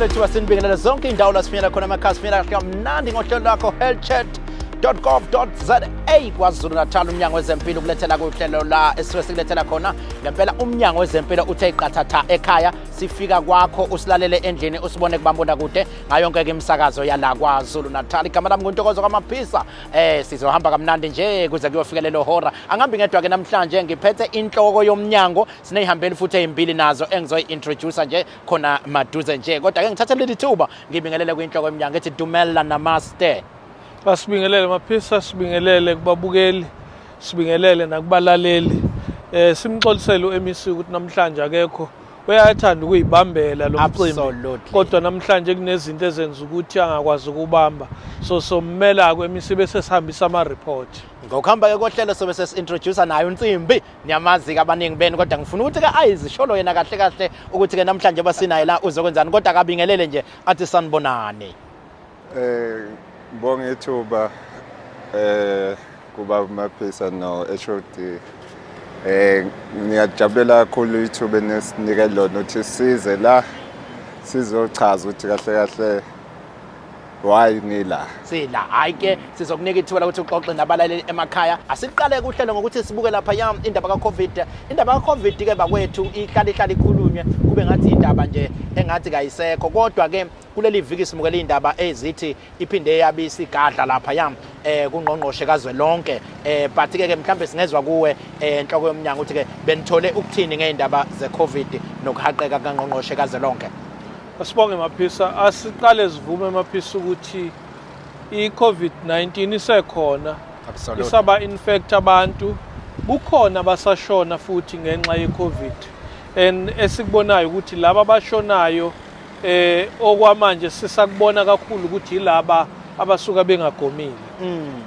sithathe thuba sinibingelela zonke indawo la sifinyela khona emakhazeni kamnandi ngohlelo lakho healthchat.gov.za kwaZulu Natal umnyango wezeMpilo kulethela kuhlelo la esisuke sikulethela khona ngempela umnyango wezeMpilo uthe iqathatha ekhaya sifika kwakho usilalele endlini usibone kubambona kude ngayo yonke imisakazo yala kwaZulu Natal. Igama lami nguNtokozo kaMaphisa. Sizohamba kamnandi nje kuze kuyofika lelo hora. Angihambi ngedwa ke namhlanje ngiphethe inhloko yomnyango sineyihambeli futhi ezimbili nazo engizoyi-introduce nje khona maduze nje kodwa ke ngithathe leli thuba ngibingelele kwinhloko yomnyango ethi dumela namaste. Sibingelele Maphisa, sibingelele kubabukeli, sibingelele nakubalaleli. Simxolisele uMC ukuthi namhlanje akekho uyathanda ukuyibambela lo mcimbi. Kodwa namhlanje kunezinto ezenza ukuthi angakwazi ukubamba. So sommela kweMC bese sihambisa ama report. Ngokuhamba ke kohlelo sobe sesintroduce nayo uNtsimbi niyamazi ke abaningi beni kodwa ngifuna ukuthi ke ayizisholo yena kahle kahle ukuthi ke namhlanje basinayo la uzokwenzani kodwa akabingelele nje athi sanibonane. Bonge ithuba kuba Maphisa no HOD ngiyajabulela kakhulu ithuba enesinika lona ukuthi size la sizochaza ukuthi kahle kahle why nila sila hayi ke sizokunika ithuba ukuthi uxoxe nabalaleli emakhaya. Asiqale kuhlelo ngokuthi sibuke lapha yam indaba kaCovid ke bakwethu ihlala ikhulunywe kube ngathi indaba nje engathi kayisekho kodwa ke kuleli viki simukela indaba ezithi iphinde yabisi igadla lapha yam kungqongqoshe kazwelonke but ke mhlambe singezwe kuwe inhloko yomnyango ukuthi ke benithole ukuthini ngeindaba zeCovid nokuhaqeka kangqongqoshe kazwelonke. Asibonge Maphisa, asiqale sivume Maphisa ukuthi iCovid-19 isekhona. Isaba infect abantu, kukhona basashona futhi ngenxa yeCovid. And esikubonayo ukuthi laba abashonayo okwamanje sisakubona kakhulu ukuthi yilaba abasuka bengagomile.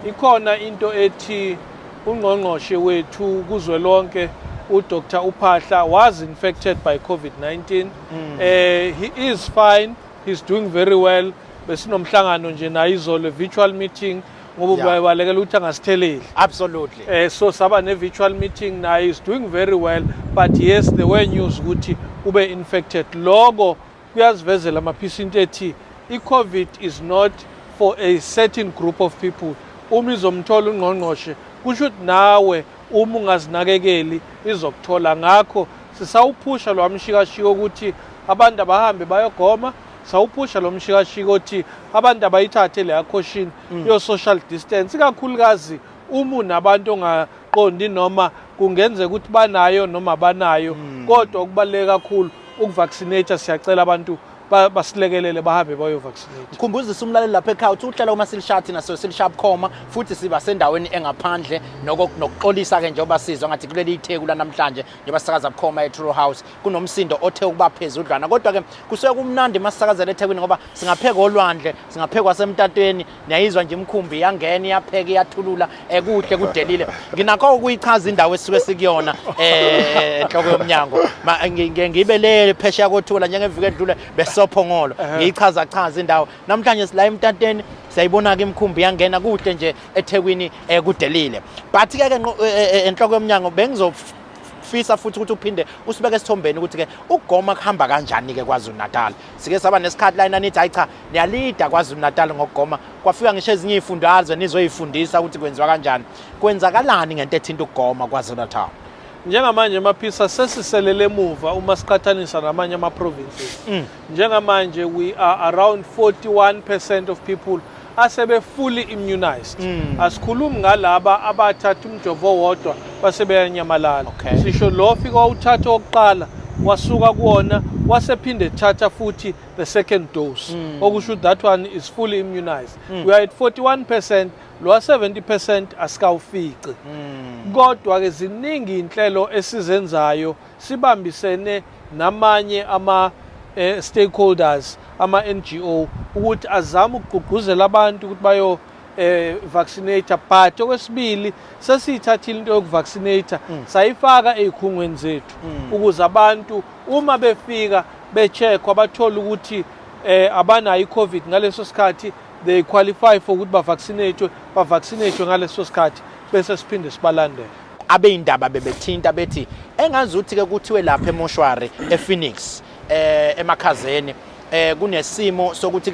Ikhona into ethi ungqongqoshe wethu kuzwelonke uDr Uphahla was infected by COVID-19. He is fine, he's doing very well. Besinomhlangano nje na izolo virtual meeting ngoba balekela ukuthi angasitheleli. Absolutely. So saba ne virtual meeting na is doing very well, but yes there were news ukuthi ube infected. Logo kuyasivezela Maphisa into ethi iCovid is not for a certain group of people. Izomthola ungqongqoshe kusho ukuthi nawe uma ungazinakekeli izokuthola. Ngakho sisawuphusha lo mshikashiko ukuthi abantu abahambe bayogoma, sawuphusha lo mshikashiko ukuthi abantu abayithathe le caution yo social distance ikakhulukazi uma unabantu ongaqondi noma kungenzeka ukuthi banayo noma banayo kodwa okubaleka kakhulu ukuvaccinate. Siyacela abantu basilekelele bahambe bayo vaccinate. Ukhumbuzisa umlaleli lapha ekhaya ukuthi uhlelo uma silishati naso silishap khoma futhi siba sendaweni engaphandle nokuxolisa ke njengoba sizwa ngathi kuleli itheku la namhlanje njengoba sisakaza bukhoma eTrue House kunomsindo othe ukuba phezudlwana kodwa ke kusuke kumnandi masisakazela eThekwini ngoba singapheka olwandle singaphekwa semtatweni niyayizwa nje imkhumbi yangena iyapheka iyathulula kuhle kudelile. Nginakho ukuyichaza indawo esisuke sikuyona enhloko yomnyango ngibe le phesha kothula njengeviki edlule besophongolo ngiyichaza indawo namhlanje sila emtatweni siyayibona ke imkhumbi yangena kuhle nje eThekwini kudelile. But ke enhloko yomnyango bengizofisa futhi ukuthi uphinde usibeke esithombeni ukuthi ke ukugoma kuhamba kanjani ke kwaZulu Natal. Sike saba nesikhathi la nithi hayi cha niyalida kwaZulu Natal ngokugoma kwafika ngisho ezinye izifundazwe nizoyifundisa ukuthi kwenziwa kanjani. Kwenzakalani ngento ethinta ukugoma kwaZulu Natal? Njengamanje Maphisa sesiselele emuva uma siqhathanisa namanye ama provinces. Njengamanje we are around 41% of people asebe fully immunized. Asikhulumi ngalaba abathatha umjovo wodwa basebeyanyamalala. Sisho lo fika uthatha oqala wasuka kuona wasephinde thatha futhi the second dose. Okusho that one is fully immunized. We are at 41%. Lo 70% asikawufiki. Kodwa ke ziningi inhlelo esizenzayo sibambisene namanye ama stakeholders ama NGO ukuthi azama ukugqugquzela abantu ukuthi bayo vaccinate. But okwesibili sesithathile into yokuvaccinate sayifaka ezikhungweni zethu ukuze abantu uma befika becheckwa bathola ukuthi abanayo iCovid ngaleso sikhathi they qualify for ukuthi bavaccinate ngaleso sikhathi bese siphinde sibalandele. Abe indaba bebethinta bethi engazuthi ke kuthiwe lapha eMoshwari ePhoenix emakhazeni kunesimo sokuthi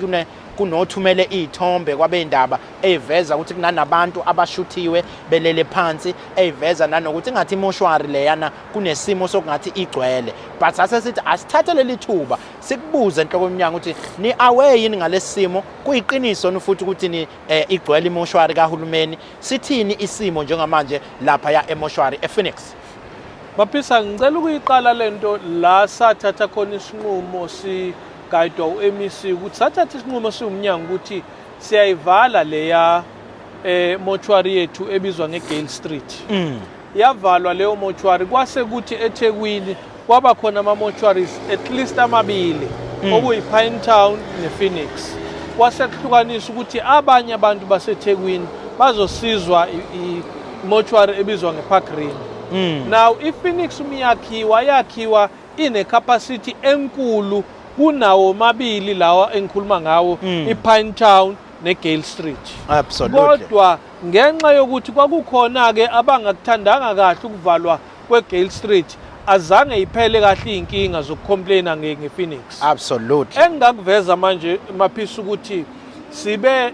kunothumele izithombe kwabendaba eveza ukuthi kunanabantu abashuthiwe belele phansi eveza nanokuthi ngathi imoshwari leyana kunesimo sokungathi igcwele but asesithi asithathe leli thuba sikubuze enhloko yomnyango ukuthi ni aware yini ngalesimo kuyiqiniso futhi ukuthi ni igcwele imoshwari kaHulumeni sithini isimo njengamanje lapha ya emoshwari ePhoenix. Baphisa ngicela ukuyiqala lento la sathatha khona isinqumo sigayidwa uMEC ukuthi sathatha isinqumo siwumnyango ukuthi siyayivala leya mortuary yethu ebizwa ngeGale Street. Yavalwa leyo mortuary kwase kuthi eThekwini kwaba khona ama mortuaries at least amabili okuyiPine Town nePhoenix. Kwase kuhlukanisa ukuthi abanye abantu baseThekwini bazosizwa i-mortuary ebizwa ngePark Green. Now iPhoenix yakhiwa ine capacity enkulu kunawo mabili lawa engikhuluma ngawo iPine Town neGale Street. Absolutely. Kodwa ngenxa yokuthi kwakukhona ke abangakuthandanga kahle ukuvalwa kweGale Street azange iphele kahle inkinga zokucomplaina ngePhoenix. Absolutely. Engakuveza manje maphisa ukuthi sibe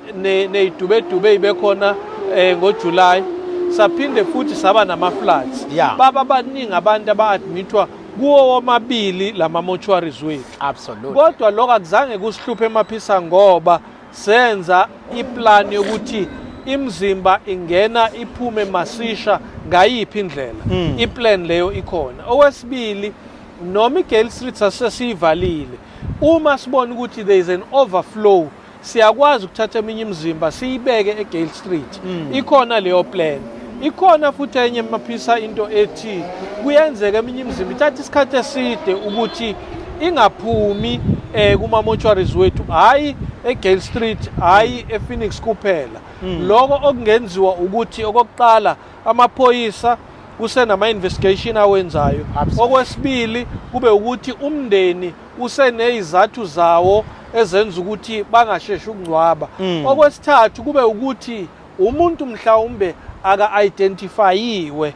nezidubedube ibekhona ngoJuly saphinde futhi saba nama floods. Baba baningi abantu abaadmithwa kuwo womabili lama mortuaries wethu. Absolutely. Kodwa lokho akuzange kusihluphe emaphisa ngoba senza iplan yokuthi imzimba ingena iphume masisha ngayiphi indlela. Iplan leyo ikhona. Okwesibili noma iGale Street sasesivalile uma sibona ukuthi there is an overflow siyakwazi ukuthatha eminye imizimba siyibeke eGale Street. Ikhona leyo plan. Ikhona futhi enye maphisa into ethi kuyenzeka eminye imizimba ithatha isikhathi eside ukuthi ingaphumi kuma mortuaries wethu hayi eGale Street hayi ePhoenix kuphela. Lokho okungenziwa ukuthi okokuqala amaphoyisa kusenama investigation awenzayo. Okwesibili kube ukuthi umndeni usenezathu zawo ezenza ukuthi bangasheshi ukungcwaba. Okwesithathu kube ukuthi umuntu mhlawumbe aka-identifyiwe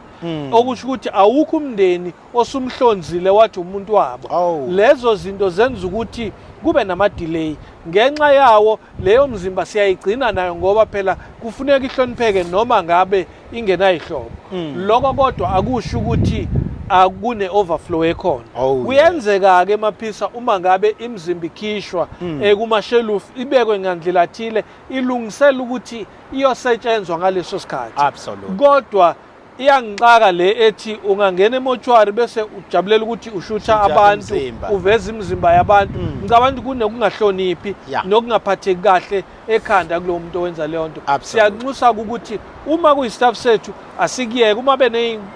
okusho ukuthi awukho umndeni osumhlonzile wathi umuntu wabo. Lezo zinto zenza ukuthi kube nama-delay ngenxa yawo leyo mzimba siyayigcina nayo ngoba phela kufuneka ihlonipheke noma ngabe ingenayihlobo. Lokho kodwa akusho ukuthi akune overflow ekhona. Kuyenzeka ke maphisa uma ngabe imzimba ikhishwa kuma shelf ibekwe ngandlela thile ilungisela ukuthi iyosetshenzwa ngaleso sikhathi. Absolutely. Kodwa iyangixaka le ethi ungangena emochwari bese ujabulela ukuthi ushutha abantu uveza imizimba yabantu. Ngicabanga kungahloniphi nokungaphatheki kahle ekhanda kulo muntu owenza leyo nto. Siyanxusa ukuthi uma kuyistaff sethu asikiyeke uma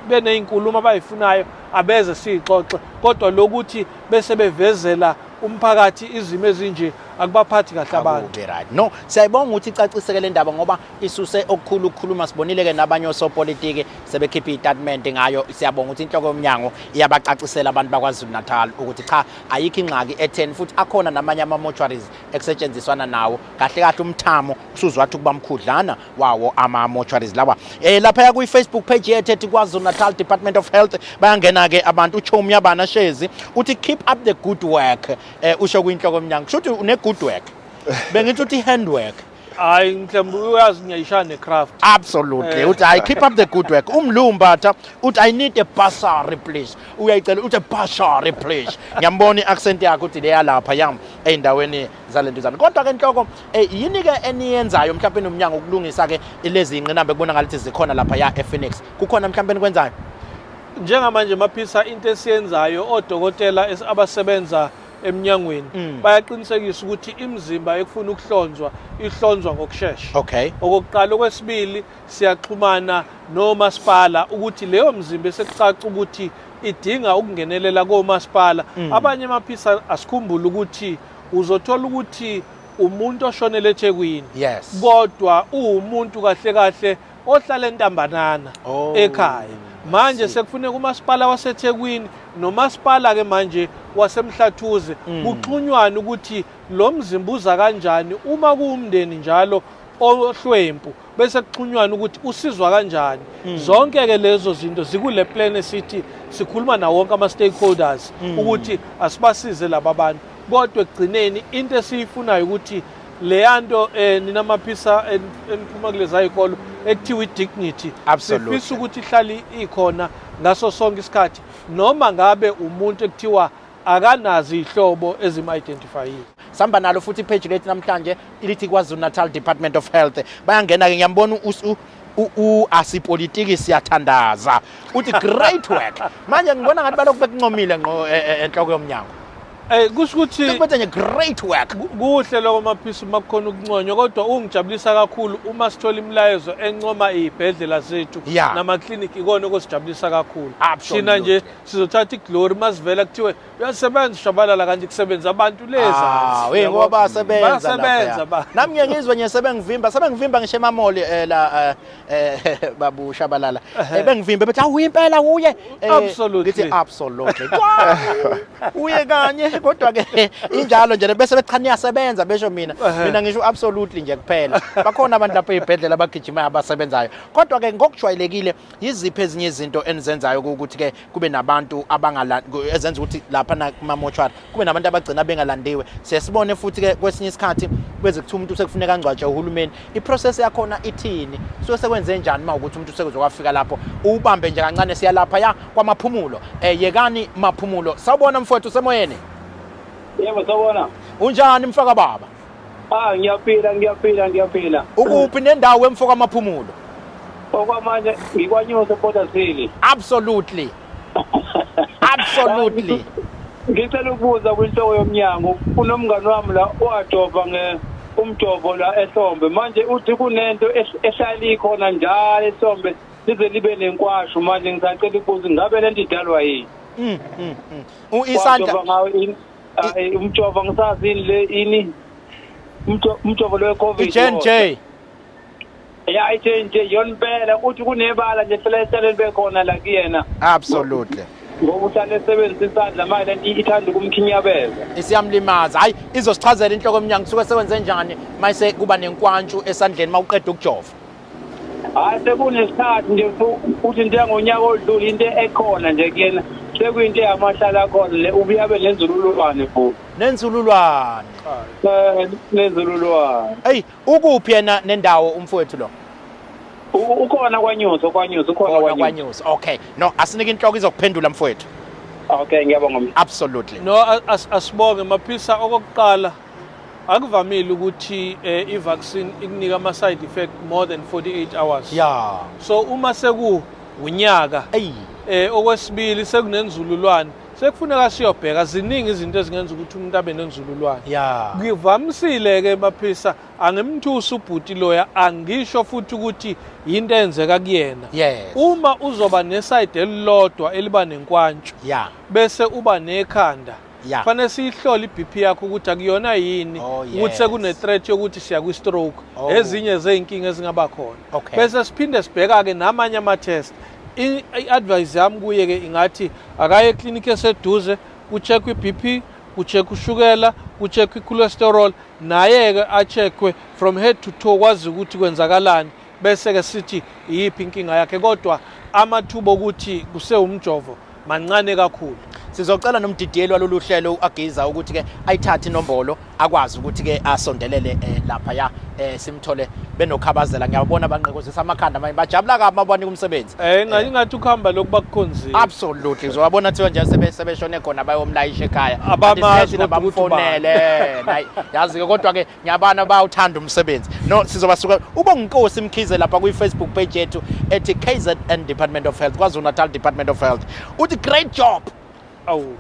beneyinkulumo abayifunayo abeze sixoxe kodwa lokuthi bese bevezela umphakathi izimo ezinje akubaphathi kahle abantu. No, siyayibonga ukuthi icaciseke le ndaba ngoba isuse okukhulu ukukhuluma sibonile ke nabanye osopolitiki sebekhipha istatement ngayo. Siyabonga ukuthi inhloko yomnyango iyabacacisela abantu bakwaZulu Natal ukuthi cha ayikho ingxaki e10 futhi akhona namanye ama mortuaries ekusetshenziswana nawo kahle kahle umthamo usuzwathi kuba mkhudlana wawo ama mortuaries lawa. Lapha ku Facebook page yethu ethi KwaZulu Natal Department of Health bayangena ke abantu uChomi yabana Shezi uthi keep up the good work. Usho kwinhloko yomnyango shuthi une good work bengithi uthi handwork hayi mhlawumbe uyazi ngiyayishana necraft. Absolutely. Uthi I keep up the good work. Umlumbatha uthi I need a bursary please. Uyayicela uthi bursary please. Ngiyambona iaccent yakhe uthi leya lapha yami eindaweni zalentuzana. Kodwa ke inhloko yini ke eniyenzayo mhlawumbe nomnyango ukulungisa ke lezi ingqinamba ekubona ngalithi zikhona lapha ya ePhoenix. Kukhona mhlawumbe kwenzayo. Njengamanje maphisa into esiyenzayo odokotela abasebenza eMnyangweni bayaqinisekisa ukuthi imizimba ekufuna ukuhlonzwa ihlonzwa ngokusheshsha. Okokuqala okwesibili siyaxhumana nomasipala ukuthi leyo mzimba esekucaca ukuthi idinga ukungenelela komasipala. Abanye maphisa asikhumbula ukuthi uzothola ukuthi umuntu oshonele eThekwini kodwa umuntu kahle kahle ohlala eNtambanana ekhaya. Manje sekufuneka umasipala waseThekwini nomasipala ke manje waseMhlathuze kuxhunywana ukuthi lo mzimba uza kanjani uma kuumndeni njalo ohlwempu bese kuxhunywana ukuthi usizwa kanjani. Zonke ke lezo zinto zikule plan esithi sikhuluma na wonke ama stakeholders ukuthi asibasize laba bantu kodwa ekugcineni into esiyifunayo ukuthi leyanto ninamaphisa eniphuma kulezi ayikolo ekuthiwa i-dignity sifisa ukuthi ihlale ikhona ngaso sonke isikhathi noma ngabe umuntu ekuthiwa akanazi ihlobo ezima-identifyile. Samba nalo futhi ipage lethu namhlanje ilithi KwaZulu-Natal Department of Health bayangena ke ngiyambona asipolitiki siyathandaza uthi great work manje ngibona ngathi balokhu bekuncomile enhloko yomnyango. Kusho ukuthi kubethe nje great work kuhle lokho maphisa makukhona ukunconywa kodwa ungijabulisa kakhulu uma sithola imilayezo encoma izibhedlela zethu namakliniki ikona okusijabulisa kakhulu. Thina nje sizothatha iglory masivela kuthiwe uyasebenza shabalala kanti kusebenza abantu leza. Ngoba basebenza nami ngiyengizwe nje sebengivimba ngisho emamoli la babu shabalala bengivimbe bethi awuyimpela uye absolutely uye kanye kodwa ke injalo nje bese bechani yasebenza besho mina ngisho absolutely nje kuphela bakhona abantu lapha ezibhedlela abagijimayo abasebenzayo kodwa ke ngokujwayelekile yiziphi ezinye izinto enizenzayo ukuthi ke kube nabantu ezenza ukuthi lapha kuma mortuary kube nabantu abagcina bengalandiwe siyasibone futhi ke kwesinye isikhathi beze kuthi umuntu sekufuneka angcwatshwe uHulumeni iprocess yakhona ithini so sekwenze njani mawukuthi umuntu sekuzofika lapho ubambe nje kancane siya lapha kwamaphumulo yekani maphumulo sawubona mfowethu semoyeni. Yebo sawubona. Unjani mfaka baba? Ngiyaphila. Ukuphi nendawo emfoka amaphumulo? Okwamanje ngikwanyusa kodwa sili. Absolutely. Ngicela ukubuza kwinhloko yomnyango unomngane wami la owajova umjovo la ehlombe manje uthi kunento ehlala ikhona njalo ehlombe lize libe nenkwashu manje ngisacela ukubuza ngabe lento idalwa yini? Isandla umjovo ngisazini le ini umjovo lo COVID JNJ i-JNJ yonibela uthi kunebala nje hlele libe khona la kuyena. Absolutely. Ngoba uhlale esebenzisa isandla manje lento ithanda ukumkhinyabeza. Isiyamlimaza hayi izosichazela inhloko yomnyango suke sewenze njani mayise kuba nenkwantshu esandleni mawuqeda ukujova. Hayi sekunesikhathi nje uthi njengonyaka odlula into ekhona nje kuyena sekuyinto yamahlala akhona le ubuyabe nenzululwane futhi. Nenzululwane. Hey ukuphi yena nendawo umfowethu lo? Ukhona kwanyuso ukhona kwanyuso. Okay. No asinike inhloko izokuphendula mfowethu. Okay ngiyabonga. Absolutely. No asibonge maphisa okokuqala akuvamile ukuthi i-vaccine ikunika ama-side effect more than 48 hours. Yeah. So uma unyaka okwesibili sekunenzululwane sekufuneka siyobheka ziningi izinto ezingenza ukuthi umuntu abe nenzululwane. Yeah. Ngivamisile ke maphisa angimthusa ubhuti loya angisho futhi ukuthi into enzeka kuyena. Yes. Uma uzoba neside elilodwa eliba nenkwantshu. Yeah. Bese uba nekhanda. Fanele sihlole iBP yakho ukuthi akuyona yini ukuthi sekune threat yokuthi siya kwi stroke ezinye zeinkinga ezingaba khona bese siphinde sibheka ke namanye ama test i-advice yami kuye ke ingathi akaye eclinic eseduze kucheck iBP kucheck ushukela kucheck icholesterol naye ke acheckwe from head to toe kwazi ukuthi kwenzakalani bese ke sithi iyiphi inkinga yakhe kodwa amathuba ukuthi kuse umjovo mancane kakhulu. Sizocela nomdidiyeli walolu hlelo agiza ukuthi ke ayithathe inombolo akwazi ukuthi ke asondelele lapha simthole benokhabazela ngiyabona banqekozisa amakhanda manje bajabula kabi mabani kumsebenzi. Ngathi ukuhamba lokubakukhonzile. Absolutely. Uzobabona thiwe nje sebeshone khona bayomlayisha ekhaya. Abamazi abamfonele. Yazi ke kodwa ke ngiyabana bayawuthanda umsebenzi. No sizobasuka ubonginkosi mkhize lapha ku Facebook page yethu ethi KZN Department of Health KwaZulu-Natal Department of Health. Uthi great job.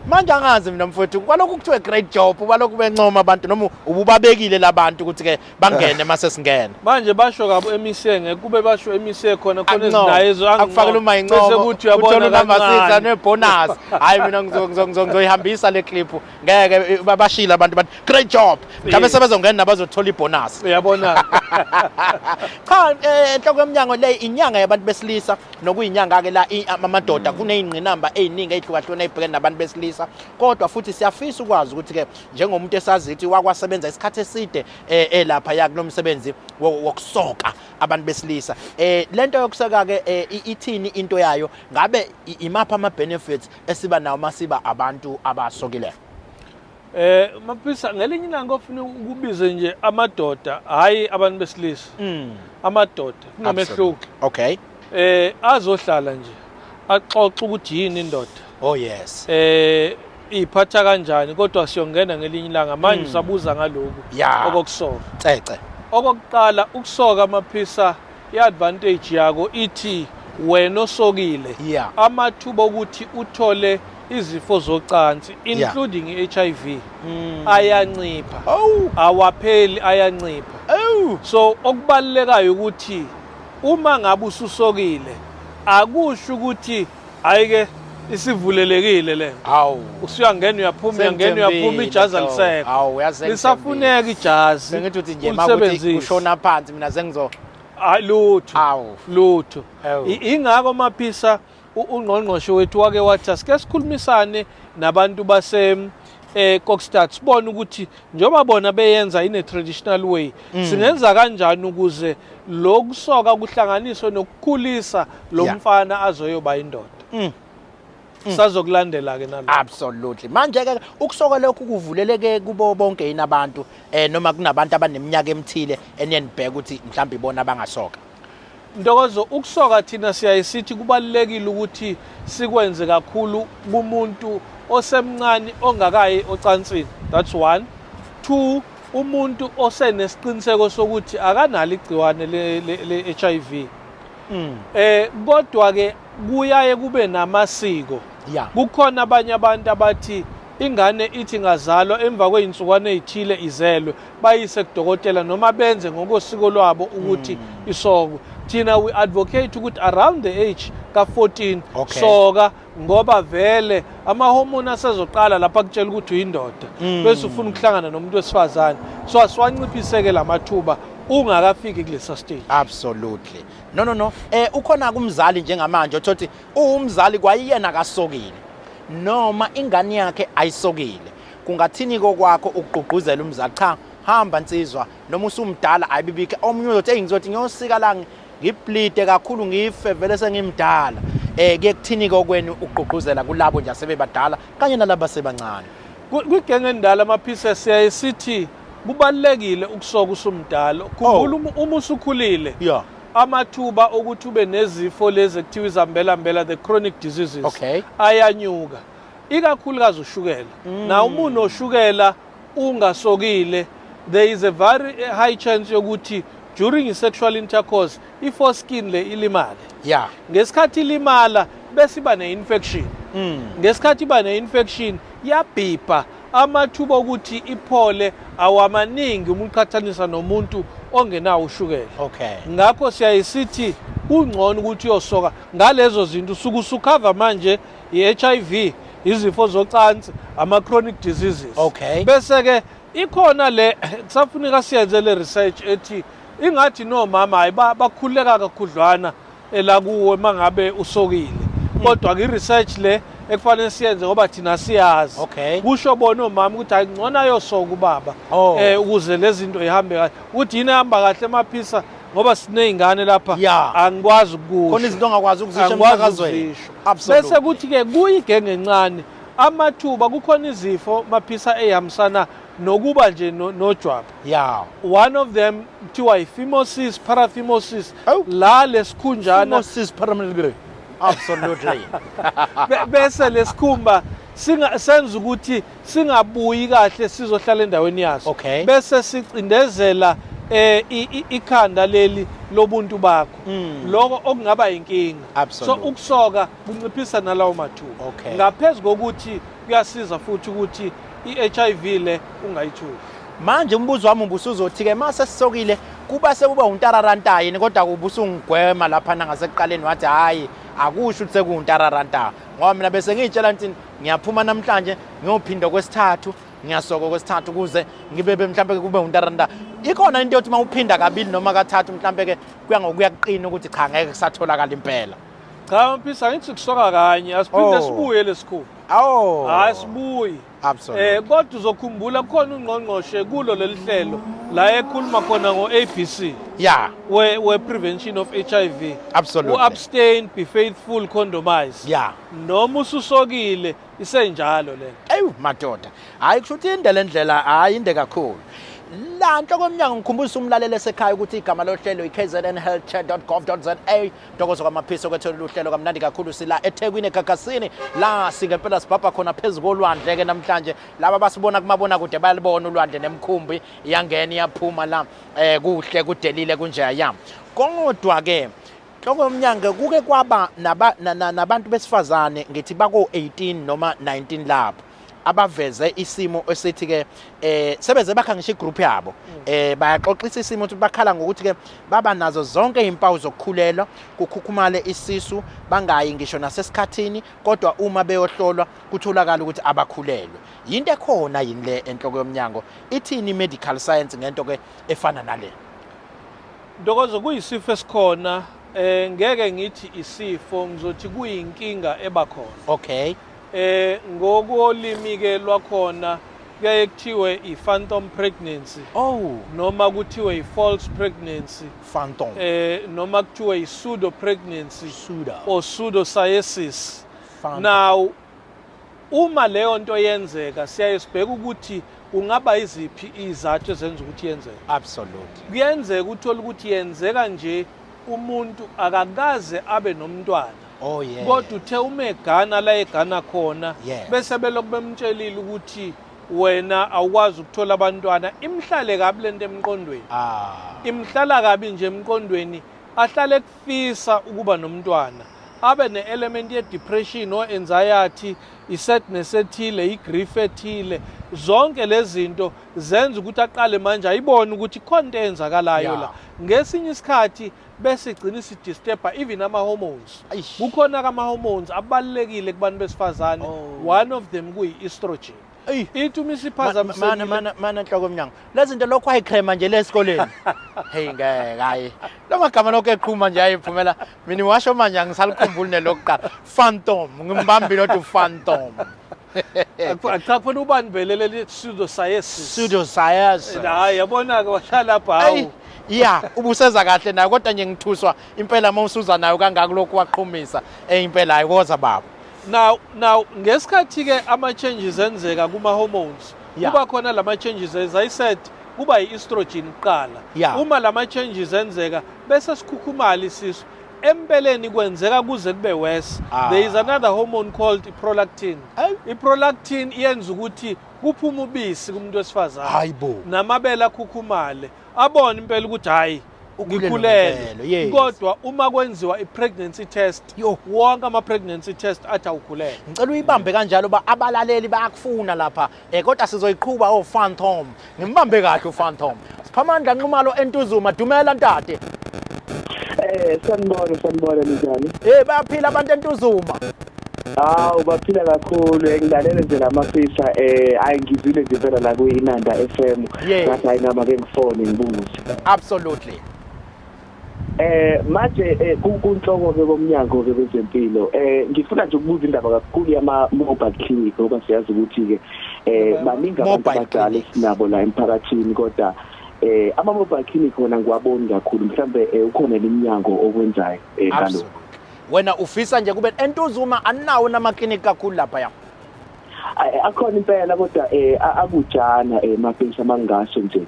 Manje angazi mina mfowethu kwalokhu kuthiwe great job balokhu bencoma abantu noma ububabekile labantu ukuthi ke bangene mase singena manje basho kabo emise ngekube basho emise khona ezinayezo akufakela uma incomo uthola ngamasiza nebonus hayi mina ngizoyihambisa le clip ngeke babashila abantu bathi great job mhlawumbe sebezongena nabazothola ibonus uyabona cha enhloko yomnyango le inyanga yabantu besilisa nokuyinyanga ke la amadoda kuneyingqinamba eziningi ezihlukahlukene ezibhekene nabantu besilisa kodwa futhi siyafisa ukwazi ukuthi ke njengomuntu esazithi wakwasebenza isikhathi eside lapha yakulomsebenzi wokusoka abantu besilisa lento yokuseka ke ithini into yayo ngabe imapha ama benefits esiba nawo masiba abantu abasokileyo. Maphisa ngelinye ilanga ofuna ukubize nje amadoda hayi abantu besilisa. Amadoda kunamehluko. Okay. Azohlala nje axoxa ukuthi yini indoda. Oh yes. Iphatha kanjani kodwa siyongena ngelinye ilanga manje usabuza ngaloku okokusoka. Cece. Okokuqala ukusoka Maphisa iadvantage yako ithi wena osokile amathuba ukuthi uthole izifo zocansi including iHIV ayancipha. Awapheli ayancipha. So okubalekayo ukuthi uma ngabe ususokile akusho ukuthi ayike isivulelekile le. Usuyangena uyaphuma ijazi alisekho. Lisafuneka ijazi. Sengithi uthi nje makuthi ushona phansi mina sengizo lutho. Ingakho Maphisa ungqongqoshe wethu wake wathi asike sikhulumisane nabantu base Kokstad sibone ukuthi njoba bona beyenza in a traditional way singenza kanjani ukuze lokusoka kuhlanganiswe nokukhulisa lo mfana azoyoba indoda. Sazokulandela ke nalo. Absolutely. Manje ke ukusoka lokhu kuvuleleke kubo bonke yini abantu noma kunabantu abaneminyaka emithile eniyibheka ukuthi mhlawumbe ibona abangasoka. Ndokozo ukusoka thina siyayisithi kubalekile ukuthi sikwenze kakhulu kumuntu osemncane ongakayi ocansini. That's 1. 2 umuntu osenesiqiniseko sokuthi akanalo igciwane le HIV. Kodwa ke kuyaye kube namasiko. Kukhona abanye abantu abathi ingane ithi ngazalwa emva kweinsukwane ezithile izelwe bayise kudokotela noma benze ngokosiko lwabo ukuthi isoko. Thina we advocate ukuthi around the age ka14 soka ngoba vele amahormone asezoqala lapha kutshela ukuthi uyindoda bese ufuna ukuhlangana nomuntu wesifazane so asiwanciphiseke lamathuba ungakafiki kulesa stage. Absolutely. No. Ukhona kumzali njengamanje othothi umzali kwayiyena kasokile noma ingane yakhe ayisokile. Kungathini kokwakho ukugqugquzela umzali cha hamba nsizwa noma usumdala ayibibike omunye uzothi engizothi ngiyosika la ngiplite kakhulu ngife vele sengimdala. Ke kuthini kokwenu ukugqugquzela kulabo nje asebebadala kanye nalabo sebancane. Kwigenge endala Maphisa siyayisithi kubalekile ukusoka usumdala. Khumbula uma usukhulile. Amathuba ukuthi ube nezifo lezi ekuthiwa izambela the chronic diseases ayanyuka. Ikakhulukazi ushukela. Na umuntu oshukela ungasokile there is a very high chance yokuthi during sexual intercourse i-foreskin le ilimale. Ngesikhathi ilimala bese iba ne-infection. Ngesikhathi iba ne-infection yabhipha amathuba ukuthi iphole awamaningi uma uqhathanisa nomuntu ongenawo ushukela. Ngakho siyayisithi ungcono ukuthi uyosoka ngalezo zinto usuku usukhava manje i-HIV izifo zocansi ama-chronic diseases. Bese ke ikhona le kusafuneka siyenze le research ethi ingathi nomama hayi bakhuleka kakhudlwana la kuwe mangabe usokile. Kodwa ke research le ekufanele siyenze ngoba thina siyazi. Kusho bona omama ukuthi ayingcona yosoka ubaba ukuze lezi zinto ihambe kahle. Uthi yini ihamba kahle Maphisa ngoba sinezingane lapha angikwazi ukusho. Khona izinto ongakwazi ukuzisho emphakazweni. Bese kuthi ke kuyigenge encane amathuba kukhona izifo Maphisa ehambisana nokuba nje nojwabu. One of them kuthiwa i-phimosis, paraphimosis. La lesikhunjana absolutely. Bese lesikhumba senza ukuthi singabuyi kahle sizohlala endaweni yaso. Bese sicindezela ikhanda leli lobuntu bakho. Lokho okungaba inkinga. So ukusoka kunciphisa nalawo mathuba. Ngaphezulu kokuthi kuyasiza futhi ukuthi i-HIV le ungayitholi. Manje umbuzo wami ubusuzothi ke mase sisokile kuba sekuba untararanta yini kodwa kubusungigwema lapha ngasekuqaleni wathi hayi akusho ukuthi sekuuntararanta ngoba mina bese ngitshela ukuthi ngiyaphuma namhlanje ngiyophinda kwesithathu ngiyasoka kwesithathu kuze ngibe mhlambe kube untararanta. Ikhona into yokuthi mawuphinda kabili noma kathathu mhlambe ke kuya ngokuyakuqina ukuthi cha ngeke kusatholakala impela. Cha Maphisa ngithi kusoka kanye asiphinde sibuye lesikhulu. Asibuyi. Kodwa uzokhumbula khona ungqongqoshe kulo lelihlelo la ekhuluma khona ngo-ABC. We prevention of HIV. Absolutely. Abstain, be faithful, condomize. Noma ususokile isenjalo le. Ewu madoda. Hayi kusho ukuthi indlela hayi inde kakhulu. La nhloko yomnyango ngikhumbulisa umlaleli esekhaya ukuthi igama lohlelo i-KZNHealthChatDotGov.za. Ntokozo kwamaphiso kwethola uhlelo kamnandi kakhulu sila eThekwini eGagasini la singempela sibhabha khona phezulu kolwandle ke namhlanje laba basibona kumabona kude bayalibona ulwandle nemkhumbi iyangena iyaphuma la kuhle kudelile kunjeya ya. Kodwa ke nhloko yomnyango kuke kwaba nabantu besifazane ngithi bako 18 noma 19 lapho abaveze isimo esithi ke sebeze bakha ngisho igroup yabo bayaxoxisa isimo ukuthi bakhala ngokuthi ke baba nazo zonke izimpawu zokukhulelwa kukhukhumale isisu bangayi ngisho nasesikhathini kodwa uma beyohlolwa kutholakala ukuthi abakhulelwe yinto ekhona yini le enhloko yomnyango ithini medical science ngento ke efana nale Ntokozo kuyisifo esikhona ngeke ngithi isifo ngizothi kuyinkinga ebakhona okay ngokolimi ke lwakhona kuyaye kuthiwe i-phantom pregnancy noma kuthiwe i-false pregnancy phantom noma kuthiwe i-pseudo pregnancy or pseudocyesis. Now uma leyo nto yenzeka siyaye sibheke ukuthi kungaba iziphi izathu ezenza ukuthi yenzeke. Absolutely. Kuyenzeka uthola ukuthi yenzeka nje umuntu akakaze abe nomntwana. Oh yeah. Kodwa uthe uma egana la egana khona bese belokhu bemtshelile ukuthi wena awukwazi ukuthola abantwana imhlale kabi lento emqondweni. Imhlala kabi nje emqondweni ahlale kufisa ukuba nomntwana. Abe ne-element ye-depression or anxiety, i-sadness ethile, i-grief ethile, zonke lezi zinto zenza ukuthi aqale manje ayibone ukuthi khona into eyenzakalayo la. Ngesinye isikhathi bese igcina isidisturba even ama-hormones. Kukhona ama-hormones abalulekile kubantu besifazane. One of them kuyi-estrogen. Ithi uma isiphazamisekile mana nhloko yomnyango lezi zinto lokho ayicrema nje lesikoleni hey ngeke hayi lo magama lokho eqhuma nje ayiphumela mina washo manje angisalikhumbuli nelokuqala phantom ngimbambile othi phantom cha khona ubani velele le pseudocyesis hayi yabona ke washala lapha yeah ubuseza kahle nayo kodwa nje ngithuswa impela mawusuza nayo kangaka lokho waqhumisa impela ayikoza baba. Now ngesikhathi ke ama changes enzeka kuma hormones kuba khona lama changes as I said kuba i-estrogen iqala uma lama changes enzeka bese sikhukhumala isisu empeleni kwenzeka kuze kube worse. There is another hormone called prolactin. I-prolactin iyenza ukuthi kuphuma ubisi kumuntu wesifazane namabele akhukhumale abone impela ukuthi hayi ngikhulelwe kodwa uma kwenziwa i-pregnancy test wonke ama-pregnancy test athi awukhulelwe. Ngicela uyibambe kanjalo abalaleli bayakufuna lapha kodwa sizoyiqhuba phantom ngimbambe kahle phantom Siphamandla Nxumalo eNtuzuma dumela ntate. Sanibona njani? Bayaphila abantu eNtuzuma. Baphila kakhulu ngilalele nje lamafisa ayingizile nje phela la ku-Inanda FM ngathi ayinama ke ngifone ngibuze. Absolutely. Manje kunhloko ke komnyango ke wezeMpilo ngifuna nje ukubuza indaba kakhulu yama mobile clinic ngoba siyazi ukuthi ke baningi abantu abadala sinabo la emphakathini kodwa ama mobile clinic wona ngiwaboni kakhulu mhlambe ukhona leminyango okwenzayo ngalo. Wena ufisa nje kube eNtuzuma anawo namaklinik kakhulu lapha ya. Akhona impela kodwa akujana maphensi amangasho nje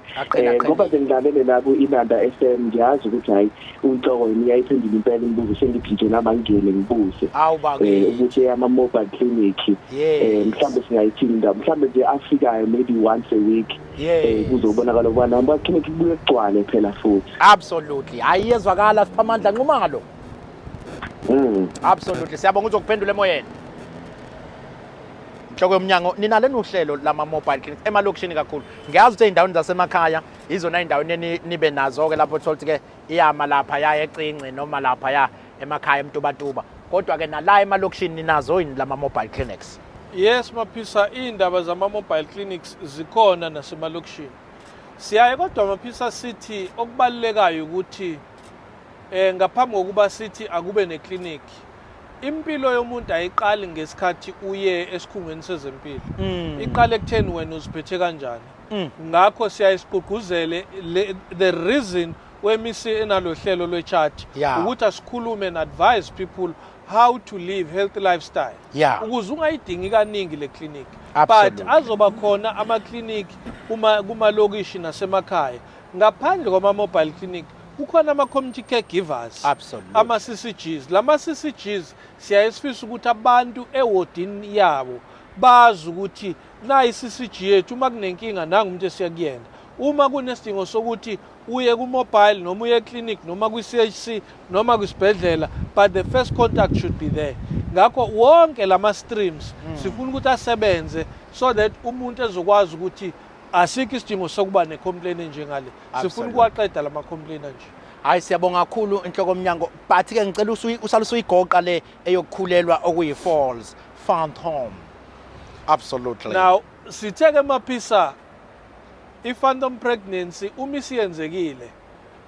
ngoba ngilalele la ku-Inanda FM ngiyazi ukuthi hayi unhloko yini yayiphendula impela imibuzo sengiphinde nama ngene ngibuze ukuthi ama mobile clinic mhlambe singayithini indaba mhlambe nje afikayo maybe once a week kuzobonakala ukubana ama clinic kubuye kugcwale phela futhi. Absolutely ayiyezwakala Siphamandla Nxumalo. Absolutely siyabonga ukuzokuphendula emoyeni. Nhloko yomnyango ninale uhlelo lama mobile clinics emalokishini kakhulu. Ngiyazi ukuthi eindaweni zasemakhaya izona indawo nibe nazo ke lapho thola ke iyama lapha ya eCinci noma lapha ya emakhaya eMtubatuba. Kodwa ke nala emalokishini ninazo yini lama mobile clinics? Yes maphisa indaba zama mobile clinics zikhona nasemalokishini. Siyaye kodwa maphisa sithi okubalekayo ukuthi ngaphambi kokuba sithi akube neclinic impilo yomuntu ayiqali ngesikhathi uye esikhungweni sezempilo iqale ekutheni wena uziphethe kanjani ngakho siyayisiqugquzele the reason wemisi enalo hlelo lwechat ukuthi asikhulume and advise people how to live healthy lifestyle ukuze ungayidingi kaningi le clinic Absolutely. but azoba khona ama-clinic kumalokishi nasemakhaya ngaphandle kwama-mobile clinic kukhona ama-community caregivers. Absolutely. Ama-CCGs. Lama-CCGs siyayisifisa ukuthi abantu ewodini yabo bazi ukuthi nayi i-CCG yethu uma kunenkinga nangu umuntu esiyakuyena. Uma kunesidingo sokuthi uye ku-mobile noma uye clinic noma kwi-CHC noma kwisibhedlela, but the first contact should be there. Ngakho wonke lama-streams sifuna ukuthi asebenze so that umuntu ezokwazi ukuthi asikho isidingo sokuba ne-complaint njengale. Sifuna ukuwaqeda lama-complaint anje. Hayi siyabonga kakhulu inhloko yomnyango, but ke ngicela usale usuyigoqa le eyokukhulelwa okuyi-falls phantom. Absolutely. Now sitheke maphisa i-phantom pregnancy uma isiyenzekile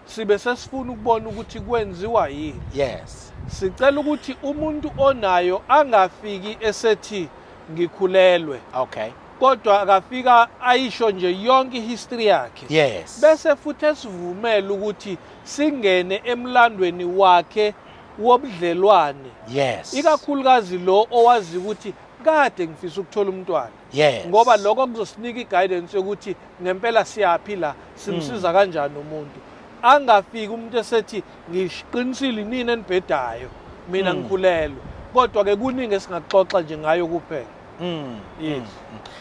sibe sesifuna ukubona ukuthi kwenziwa yini. Yes. Sicela ukuthi umuntu onayo angafiki esethi ngikhulelwe. Okay. Kodwa akafika ayisho nje yonke ihistory yakhe. Yes. Bese futhi esivumela ukuthi singene emlandweni wakhe wobudlelwane. Yes. Ikakhulukazi lo owazi ukuthi kade ngifisa ukuthola umntwana. Yes. Ngoba lokho kuzosinika i-guidance yokuthi ngempela siyaphi la simsiza kanjani umuntu. Angafiki umuntu esethi ngiqinisile nini enibhedayo mina ngikhulelwe. Kodwa ke kuningi esingaxoxa nje ngayo kuphela. Yes.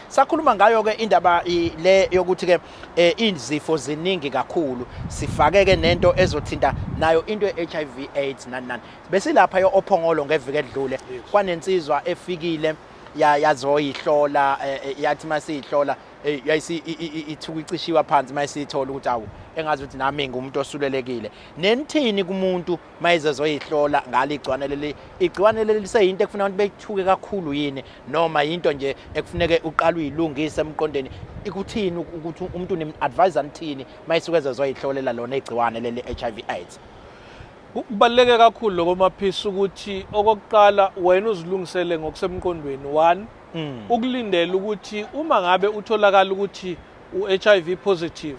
Sakhuluma ngayo ke indaba le yokuthi ke izifo ziningi kakhulu, sifake ke nento ezothinta nayo into ye-HIV AIDS nani. Bese lapha yo ophongolo ngeviki edlule kwanensizwa efikile yazoyihlola yathi masiyihlola ithuka icishiwa phansi mayisithola ukuthi awu engazi ukuthi nami ngumuntu osulelekile. Nenithini kumuntu mayizezoyihlola ngaligcwane leli, igcwane leli liseyinto ekufuna ukuthi beyithuke kakhulu yini noma into nje ekufuneke uqala uyilungise emqondeni? Ikuthini ukuthi umuntu unem-advisor nithini mayisuke zoyihlolela lona igciwane leli HIV AIDS? Kubaluleke kakhulu lokho maphisa ukuthi okokuqala wena uzilungisele ngokusemqondweni. One, ukulindela ukuthi uma ngabe utholakala ukuthi u-HIV positive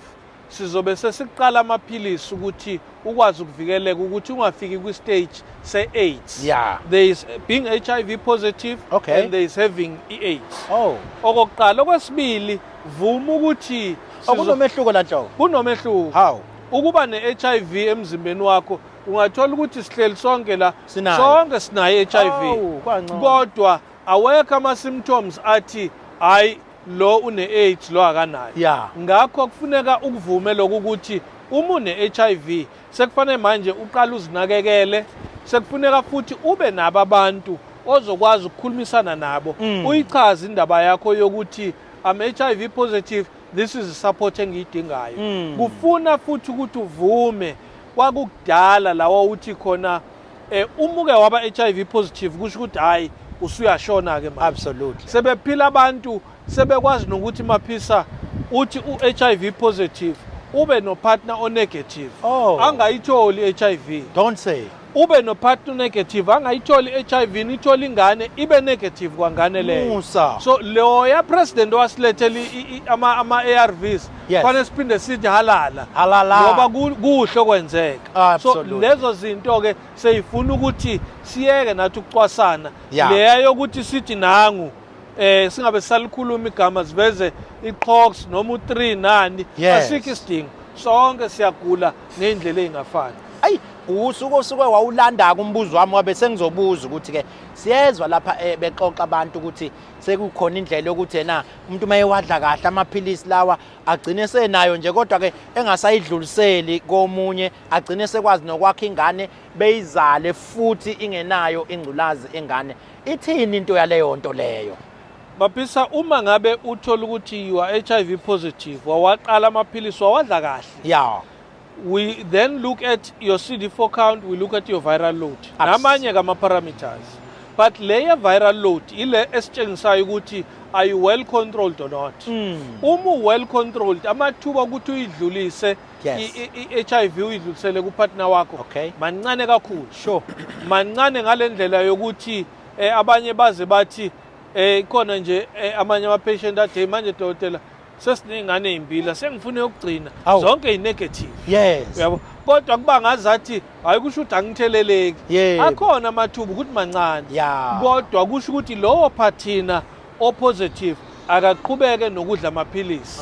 sizobe sesiqala amaphilisi ukuthi ukwazi ukuvikeleka ukuthi ungafiki kwi-stage se-AIDS. Yeah. There is being HIV positive, okay, and there is having AIDS. Oh. Okokuqala. Okwesibili, vuma ukuthi kunomehluko la nhlobo. Kunomehluko. How? Ukuba ne-HIV emzimbeni wakho ungathola ukuthi sihleli sonke la sonke sinayo i-HIV. Kodwa awekho ama-symptoms athi hayi lo une-AIDS lo akanayo. Yeah. Ngakho kufuneka ukuvume lokho ukuthi uma une-HIV sekufanele manje uqala uzinakekele, sekufuneka futhi ube nabo abantu ozokwazi ukukhulumisana nabo, uyichaze indaba yakho yokuthi I'm HIV positive, this is the support engiyidingayo. Kufuna futhi ukuthi uvume kwakudala lawa uthi khona umuke waba HIV positive kusho ukuthi hayi usuyashona ke manje. Absolutely. Sebephila abantu sebekwazi nokuthi maphisa uthi u-HIV positive ube no partner o negative. Angayitholi HIV. Don't say. Ube no partner negative angayitholi HIV nitholi ingane ibe negative kwangane leyo. Musa. So lo ya president wasilethela ama ARVs fanele siphinde sithi halala ngoba kuhle kwenzeka. So lezo zinto ke seyifuna ukuthi siyeke nathi ukucwasana leya yokuthi sithi nangu singabe salikhuluma igama siveze iqhox noma u3 nani asikho isidingo, sonke siyagula ngendlela ezingafani. Ayi usuke wawulanda kumbuzo wami wabe sengizobuza ukuthi ke siyezwa lapha bexoxa abantu ukuthi sekukhona indlela yokuthi yena umuntu mayewadla kahle amaphilisi lawa agcine senayo nje kodwa ke engasayidluliseli komunye, agcine sekwazi nokwakha ingane beyizale futhi ingenayo ingculazi ingane. Ithini into yaleyo nto leyo? Baphisa uma ngabe uthola ukuthi you are HIV positive wawaqala amaphilisi wawadla kahle. Yeah. We then look at your CD4 count, we look at your viral load. Namanye kama parameters. But layer viral load ile esitshengisayo ukuthi are you well controlled or not. Uma well controlled amathuba ukuthi uyidlulise i-HIV uyidlulisele kupartner wakho mancane kakhulu. Sure. Mancane ngalendlela yokuthi abanye baze bathi khona nje amanye ama-patient athi manje dokotela sesinengane ezimbili sengifuna ukugcina zonke i-negative. Yes. Yabo. Kodwa kuba ngazathi hayi kusho ukuthi angitheleleki. Akhona amathuba ukuthi mancane. Yeah. Kodwa kusho ukuthi lowo partner o positive akaqhubeke nokudla amaphilisi.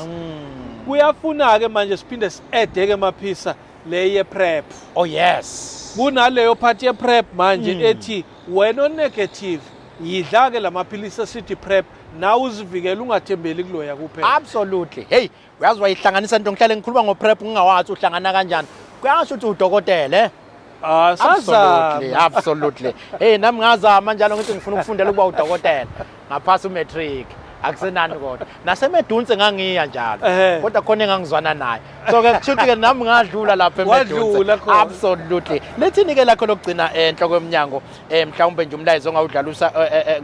Kuyafuna ke manje siphinde siedeke maphisa le ye prep. Oh yes. Kunaleyo part ye prep manje ethi wena o negative yidla ke lamaphilisi esithi prep nawe uzivikela ungathembeli kuloya kuphela. Absolutely. Hey, uyazi wayihlanganisa into ngihlale ngikhuluma ngoprep ngingawazi uhlangana kanjani. Kuyasho ukuthi udokotela Absolutely. Absolutely. Hey, nami ngazama njalo ngithi ngifuna ukufundela ukuba udokotela. Ngaphasa umatric. Akusenani kodwa. Nasemedunse ngangiya njalo. Kodwa khona engangizwana naye. So ke kushuthi ke nami ngadlula lapha emedunse. Absolutely. Lethini ke lakho lokugcina enhloko yomnyango mhlawumbe nje umlayezo ongawudlalusa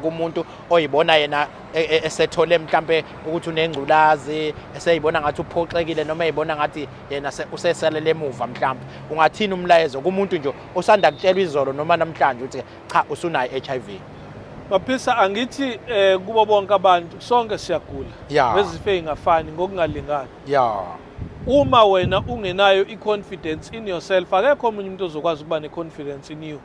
kumuntu oyibona yena esethole mhlambe ukuthi unengculazi eseyibona ngathi uphoxekile noma eyibona ngathi yena useselele emuva mhlambe. Ungathini umlayezo kumuntu nje osanda kutshelwa izolo noma namhlanje ukuthi cha usunayo HIV? Maphisa angithi kubo bonke abantu sonke siyagula. Bezifo ezingafani ngokungalingani. Uma wena ungenayo i-confidence in yourself akekho omunye umuntu ozokwazi ukuba ne-confidence in you.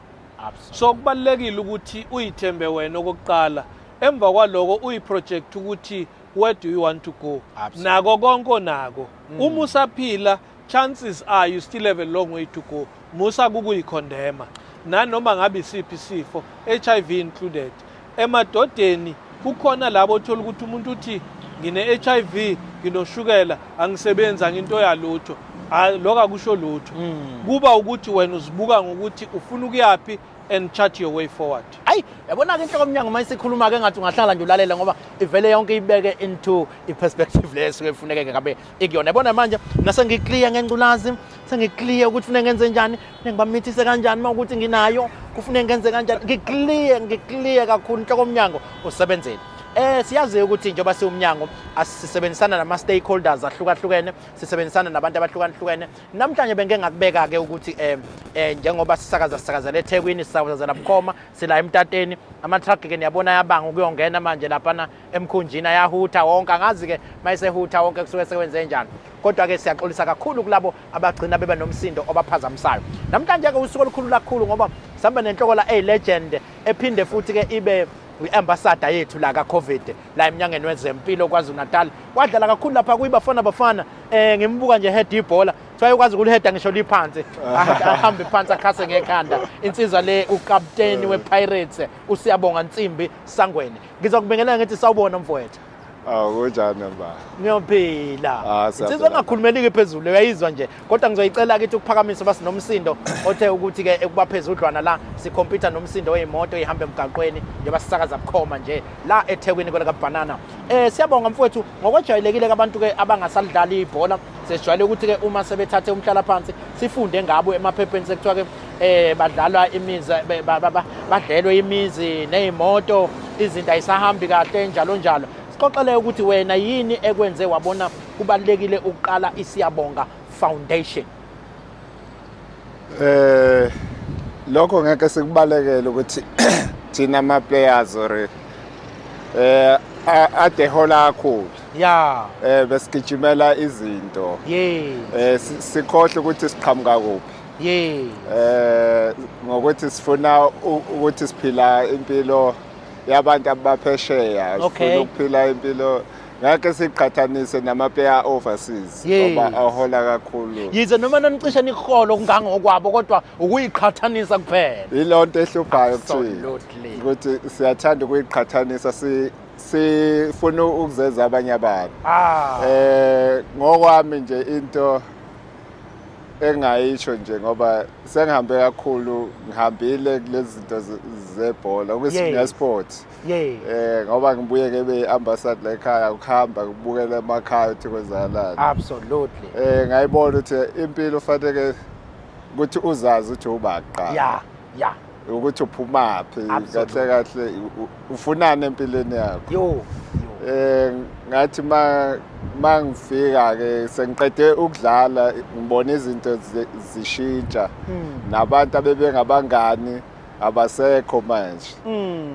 So kubalekile ukuthi uyithembe wena okokuqala emva kwaloko uyiproject ukuthi where do you want to go. Nako konke nako. Uma usaphila chances are you still have a long way to go. Musa kukuyikondema. Nanoma ngabe isiphi isifo HIV included. Emadodeni kukhona labo othola ukuthi umuntu uthi ngine HIV nginoshukela angisebenza nginto yalutho lokho akusho lutho kuba ukuthi wena uzibuka ngokuthi ufuna ukuyapi and chart your way forward. Hayi yabona ke inhloko yomnyango mayisikhuluma ke ngathi ungahlala nje ulalela ngoba ivele yonke ibeke into iperspective leso efuneke ngabe ikuyona. Yabona manje nase ngiclear ngengculazi sengiclear ukuthi kufanele ngenze njani ngibamithise kanjani mawukuthi nginayo kufanele ngenze kanjani ngiclear kakhulu inhloko yomnyango usebenzeni. Siyazi ukuthi njengoba siwumnyango asisebenzisana nama stakeholders ahlukahlukene sisebenzisana nabantu abahlukahlukene. Namhlanje bengeke ngakubeka ke ukuthi njengoba sisakazela eThekwini sisakazela bukhoma sila eMtateni ama truck ke niyabona yabanga ukuyongena manje lapha emkhunjini ayahutha wonke angazi ke mayisehutha wonke kusuke sekwenze njani. Kodwa ke siyaxolisa kakhulu kulabo abagcina beba nomsindo obaphazamisayo. Namhlanje ke usuku olukhulu kakhulu ngoba sihamba nenhloko la legend ephinde futhi ke ibe i-ambassador yethu la ka-COVID la eMnyangweni wezeMpilo KwaZulu-Natal wadlala kakhulu lapha kuyibafana ngimbuka nje head ibhola kuthiwa ukwazi ukuliheda ngisho liphansi ahambe phansi akhase ngekhanda insizwa le ukapteni wePirates uSiyabonga Nsimbi Sangweni. Ngizokubingelela ngithi sawubona mfowethu. Kunjani mba? Ngiyophila. Insizwa engakhulumeliki phezulu uyayizwa nje kodwa ngizoyicela ukuthi ukuphakamisa basinomsindo othe ukuthi ke ekuba phezudlwana la sikhompyutha nomsindo weimoto ehamba emgaqweni njengoba sisakaza bukhoma nje la eThekwini kwela kaBanana. Siyabonga mfowethu ngokwejwayelekile abantu ke abangasalidlali ibhola sesijwayele ukuthi ke uma sebethathe umhlala phansi sifunde ngabo emaphepheni sekuthiwa ke badlalwa imizi badlelwe imizi nezimoto izinto ayisahambi kahle njalo. Xoxele ukuthi wena yini ekwenze wabona kubalekile ukuqala iSiyabonga Foundation? Lokho ngeke sikubalekele ukuthi thina ama players ade hola kakhulu. Besigijimela izinto. Sikhohle ukuthi siqhamuka kuphi. Ngokuthi sifuna ukuthi siphila impilo yabantu abaphesheya sifuna ukuphila impilo ngeke siqhathanise nama-player overseas ngoba ahola kakhulu. Yize noma nanicishe nikholo kungangokwabo kodwa ukuyiqhathanisa kuphela. Ilonto ehluphayo ukuthi siyathanda ukuyiqhathanisa sifuna ukuzeza abanye abantu. Ngokwami nje into engayisho nje ngoba sengihambe kakhulu ngihambile kulezi zinto zebhola kwesiport ngoba ngibuye ke be-ambassador ekhaya ukuhamba kubukela emakhaya ukuthi kwenzakalani. Absolutely. Ngayibona ukuthi impilo ufanele ukuthi uzazi ukuthi ubaqala ukuthi uphumaphi kahle ufunani empilweni yakho. Ngathi mangifika ke sengiqede ukudlala ngibona izinto zishintsha nabantu abebengabangani abasekho manje.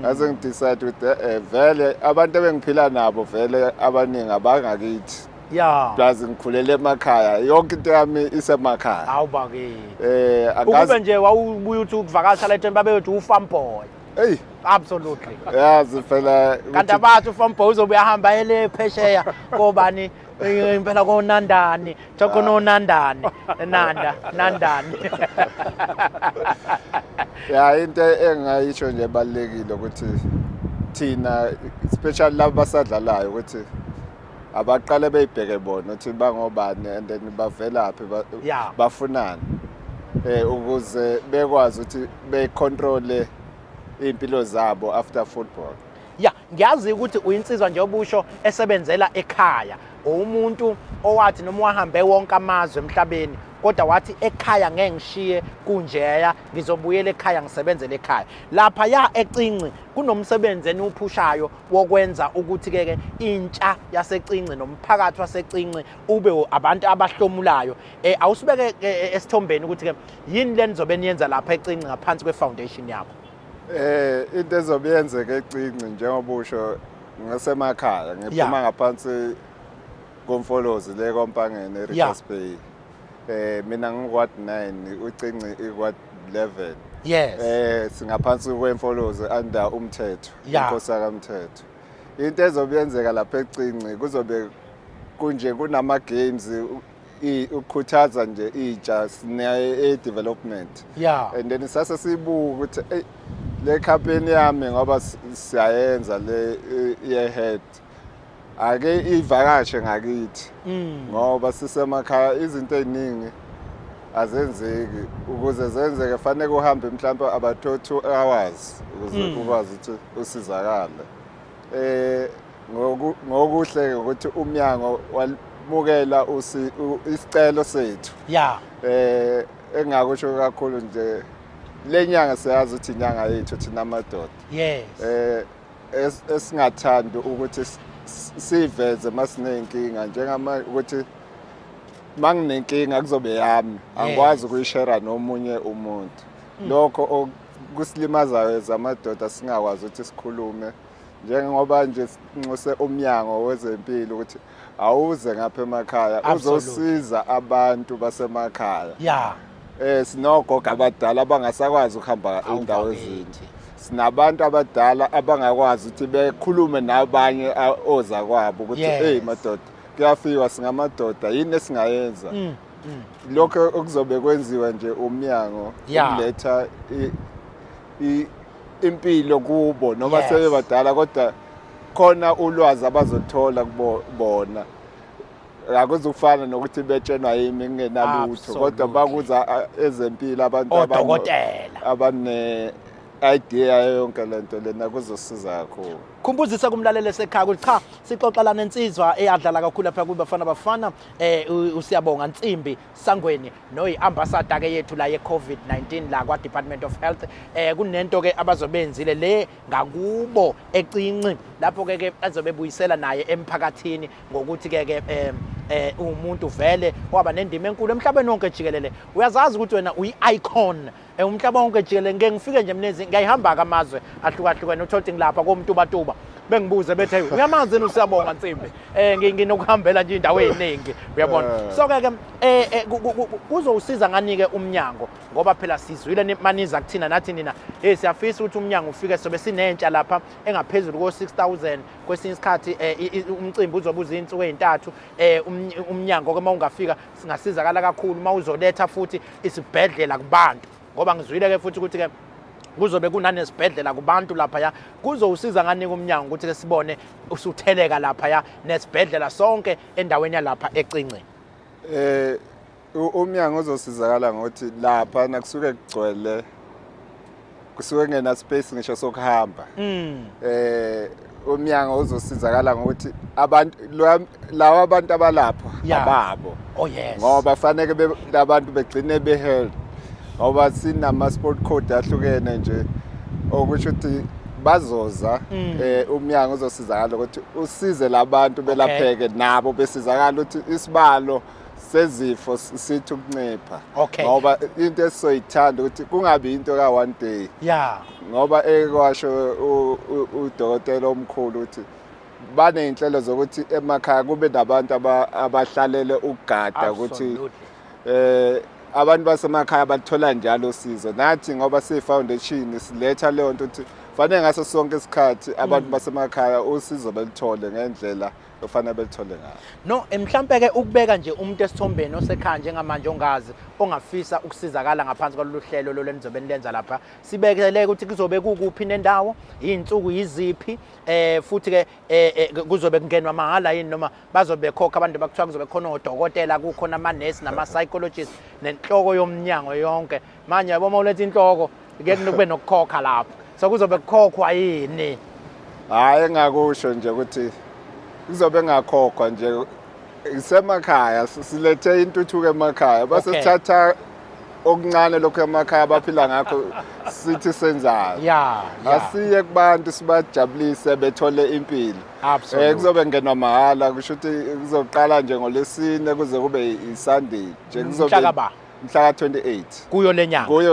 Ngase ngidecide ukuthi vele abantu abengiphila nabo vele abaningi abangakithi. Plus ngikhulele emakhaya yonke into yami isemakhaya. Awuba ke ukube nje wawubuya uthi ukuvakasha la eThekwini babeyothi ufarm boy. Hey, absolutely. yazi phela Kanti abathu from Bhozo uyahamba ele phesheya kobani impela konandani, thoko nonandani, nandani. ya into engayisho nje balekile ukuthi thina especially labo basadlalayo ukuthi abaqale beyibheke bona ukuthi bangobani and then bavelaphi bafunani ukuze bekwazi ukuthi becontrol impilo zabo after football. Ngiyazi ukuthi uyinsizwa nje obusho esebenzela ekhaya, umuntu owathi noma wahambe wonke amazwe emhlabeni kodwa wathi ekhaya ngeke ngishiye kunjeya, ngizobuyela ekhaya ngisebenzele ekhaya. Lapha eCinci kunomsebenzi eniuphushayo wokwenza ukuthi ke intsha yaseCinci nomphakathi waseCinci ube abantu abahlomulayo. Awusibeke esithombeni ukuthi ke yini lenizobe niyenza lapha eCinci ngaphansi kwefoundation yakho? Into ezobiyenzeka eCinci njengobusho ngasemakhaya ngiphuma ngaphansi komfolozi le kompangeni eRichards Bay. Mina ngiward 9 uCinci iward 11. Yes. Singaphansi kwemfolozi under umthetho, inkosi kaMthetho. Into ezobiyenzeka lapha eCinci kuzobe kunje kunama games ukukhuthaza nje intsha sine development. And then sasa sibuka ukuthi le campaign yami ngoba siyayenza le yehead ake ivakashe ngakithi ngoba sisemakhaya izinto eziningi azenzeki ukuze zenzeke fanele uhambe mhlawumbe about 2 hours ukuze ukwazi ukuthi usizakale. Ngokuhle ukuthi umnyango walmukela isicelo sethu. Engakusho kakhulu nje lenyanga siyazi ukuthi inyanga yethu thina amadoda. Esingathanda ukuthi siveze masinenkinga njengama ukuthi manginenkinga kuzobe yami angikwazi ukuyishare nomunye umuntu. Lokho kusilimazayo ezamadoda singakwazi ukuthi sikhulume njengoba nje sinxuse umnyango wezeMpilo ukuthi awuze ngapha emakhaya uzosiza abantu basemakhaya. Sinogogo abadala abangasakwazi ukuhamba indawo ezinhle. Sinabantu abadala abangakwazi ukuthi bekhulume nabanye oza kwabo ukuthi hey madoda kuyafika singamadoda yini esingayenza. Lokho okuzobe kwenziwa nje umnyango ukuletha impilo kubo noma sebebadala kodwa khona ulwazi abazothola kubona. Akuzufana nokuthi betshenwa yimi ngenalutho kodwa bakuza ezempilo abantu abane idea yonke lento lena kuzosiza kakhulu. Khumbuzisa kumlaleli esekhaya ukuthi cha sixoxela nensizwa eyadlala kakhulu lapha kuBafana Bafana usiyabonga Nsimbi Sangweni noyiambassador ke yethu la ye-COVID-19 la kwa Department of Health. Kunento ke abazobenzile le ngakubo eCinci lapho ke azobebuyisela naye emphakathini ngokuthi ke umuntu vele waba nendima enkulu emhlabeni wonke jikelele. Uyazazi ukuthi wena uyi-icon umhlaba wonke jikelele. Ngeke ngifike nje mnezi ngiyahamba kamazwe ahlukahlukene uthola ngilapha komtubatuba bengibuze bethe uyamazi usiyabonga Nsimbi nginokuhambela nje indawo eziningi uyabona. So ke kuzowusiza nganike umnyango ngoba phela sizwile maniza kuthina nathi nina siyafisa ukuthi umnyango ufike sobe sinentsha lapha engaphezulu ko-6,000 kwesinye isikhathi umcimbi uzobuza insuku ezintathu. Umnyango ke mawungafika singasizakala kakhulu mawuzoletha futhi isibhedlela kubantu ngoba ngizwile ke futhi ukuthi ke kuzobe kunanesibhedlela kubantu lapha ya kuzowusiza nganika umnyango ukuthi ke sibone usutheleka lapha ya nesibhedlela sonke endaweni yalapha eCinci. Umnyango uzosizakala ngokuthi lapha nakusuke kugcwele kusuke ngena space ngisho sokuhamba. Umnyango uzosizakala ngokuthi abantu lawa abantu abalapha ababo ngoba fanele labantu begcine behealth ngoba sinama sport code ahlukene nje okusho ukuthi bazoza umnyango uzosizakala ukuthi usize labantu belapheke nabo besizakala ukuthi isibalo sezifo sithi ukuncipha ngoba into esizoyithanda ukuthi kungabi into ka one day ngoba ekwasho udokotela omkhulu ukuthi baneyinhlelo zokuthi emakhaya kube nabantu abahlalele ukugada ukuthi abantu basemakhaya bathola njalo usizo. Nathi ngoba sifoundation siletha leyo nto ukuthi fanele ngaso sonke isikhathi abantu basemakhaya usizo belithole ngendlela ofanele belithole ngayo. No, mhlambe ke ukubeka nje umuntu esithombeni osekhaya njengamanje ongazi ongafisa ukusizakala ngaphansi kwalolu hlelo lolenizobe nilenza lapha. Sibekele ukuthi kuzobe kukuphi nendawo, izinsuku yiziphi, futhi ke kuzobe kungenwa mahala yini noma bazobe khokha abantu bakuthiwa kuzobe khona odokotela, kukhona ama-nurse nama-psychologist nenhloko yomnyango yonke. Manje yabona ulethe inhloko ke kube nokukhokha lapho. So kuzobe kukhokhwa yini? Hayi engakusho nje ukuthi kuzobe ngakhokhwa nje isemakhaya silethe intuthuko emakhaya base sithatha okuncane lokho emakhaya baphila ngakho sithi senzayo. Asiye kubantu sibajabulise bethole impilo. Kuzobe ngenwa mahala kusho ukuthi kuzoqala nje ngoLesine kuze kube iSunday nje kuzobe mhla ka-28 kuyo